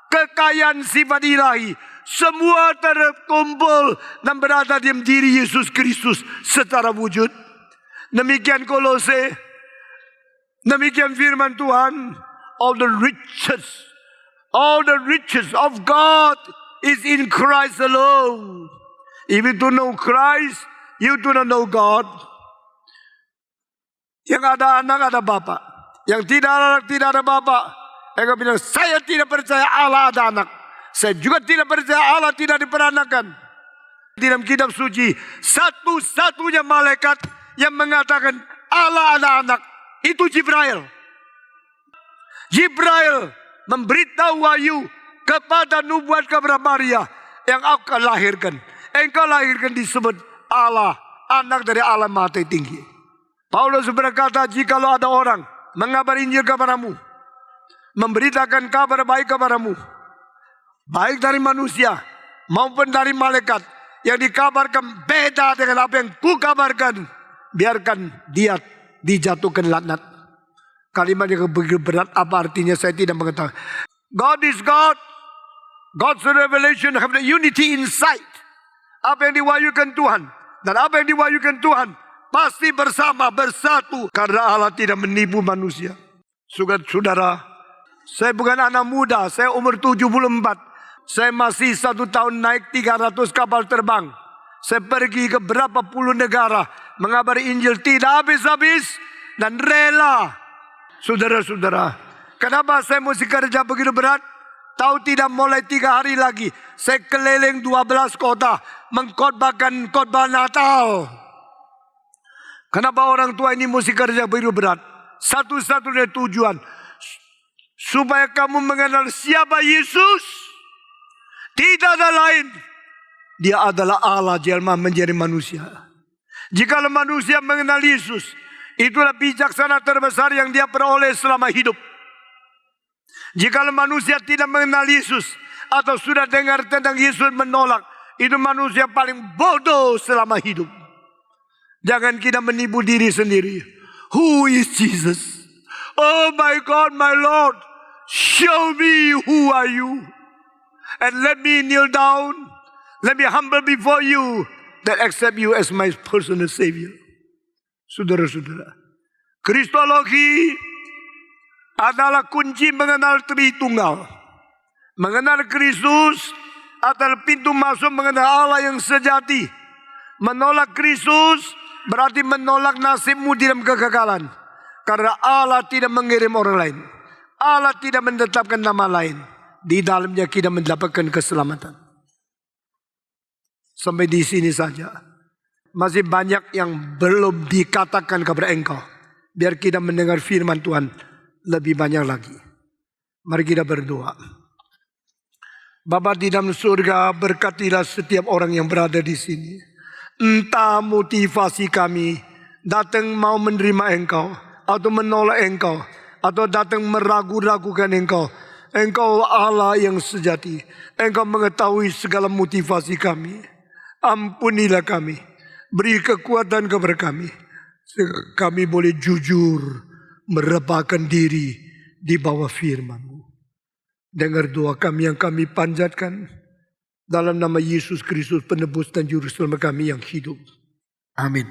kekayaan sifat ilahi, semua terkumpul dan berada di diri Yesus Kristus secara wujud. Demikian Kolose, demikian firman Tuhan. All the riches of God is in Christ alone. If you don't know Christ, you do not know God. Yang ada anak ada bapa, yang tidak ada anak tidak ada bapa. Engkau bilang saya tidak percaya Allah ada anak. Saya juga tidak percaya Allah tidak diperanakan. Di dalam kitab suci, satu-satunya malaikat yang mengatakan Allah ada anak, itu Jibril. Jibril memberitahu wahyu kepada nubuat kepada Maria yang akan lahirkan. Engkau lahirkan disebut Allah, anak dari Allah Maha Tinggi. Paulus berkata, jikalau ada orang mengabari Injil kepadamu, memberitakan kabar baik kepadamu, baik dari manusia maupun dari malaikat, yang dikabarkan beda dengan apa yang ku kabarkan, biarkan dia dijatuhkan laknat. Kalimat yang begitu berat, apa artinya saya tidak mengetahui. God is God. God's revelation have the unity inside. Apa yang diwahyukan Tuhan dan apa yang diwahyukan Tuhan pasti bersama, bersatu. Karena Allah tidak menipu manusia. Saudara, saya bukan anak muda, saya umur 74. Saya masih 1 tahun naik 300 kapal terbang. Saya pergi ke berapa puluh negara mengabari Injil tidak habis-habis dan rela. Saudara-saudara, kenapa saya mesti kerja begitu berat? Tahu tidak, mulai 3 hari lagi saya keliling 12 kota mengkhotbahkan khotbah Natal. Kenapa orang tua ini mesti kerja begitu berat? Satu-satunya tujuan supaya kamu mengenal siapa Yesus. Tidak ada lain. Dia adalah Allah jelma menjadi manusia. Jikalau manusia mengenal Yesus, itulah bijaksana terbesar yang dia peroleh selama hidup. Jikalau manusia tidak mengenal Yesus atau sudah dengar tentang Yesus menolak, itu manusia paling bodoh selama hidup. Jangan kita menipu diri sendiri. Who is Jesus? Oh my God, my Lord, show me who are you. And let me kneel down. Let me humble before you that accept you as my personal Savior. Saudara-saudara, Kristologi adalah kunci mengenal Tritunggal. Mengenal Kristus adalah pintu masuk mengenal Allah yang sejati. Menolak Kristus berarti menolak nasibmu di dalam kegagalan. Karena Allah tidak mengirim orang lain. Allah tidak menetapkan nama lain. Di dalamnya kita mendapatkan keselamatan. Sampai di sini saja. Masih banyak yang belum dikatakan kepada engkau. Biar kita mendengar firman Tuhan lebih banyak lagi. Mari kita berdoa. Bapa di dalam surga, berkatilah setiap orang yang berada di sini. Entah motivasi kami datang mau menerima engkau atau menolak engkau atau datang meragu-ragukan engkau. Engkau Allah yang sejati. Engkau mengetahui segala motivasi kami. Ampunilah kami. Beri kekuatan kepada kami. Kami boleh jujur merebahkan diri di bawah firman-Mu. Dengar doa kami yang kami panjatkan. Dalam nama Yesus Kristus penebus dan juru selamat kami yang hidup. Amin.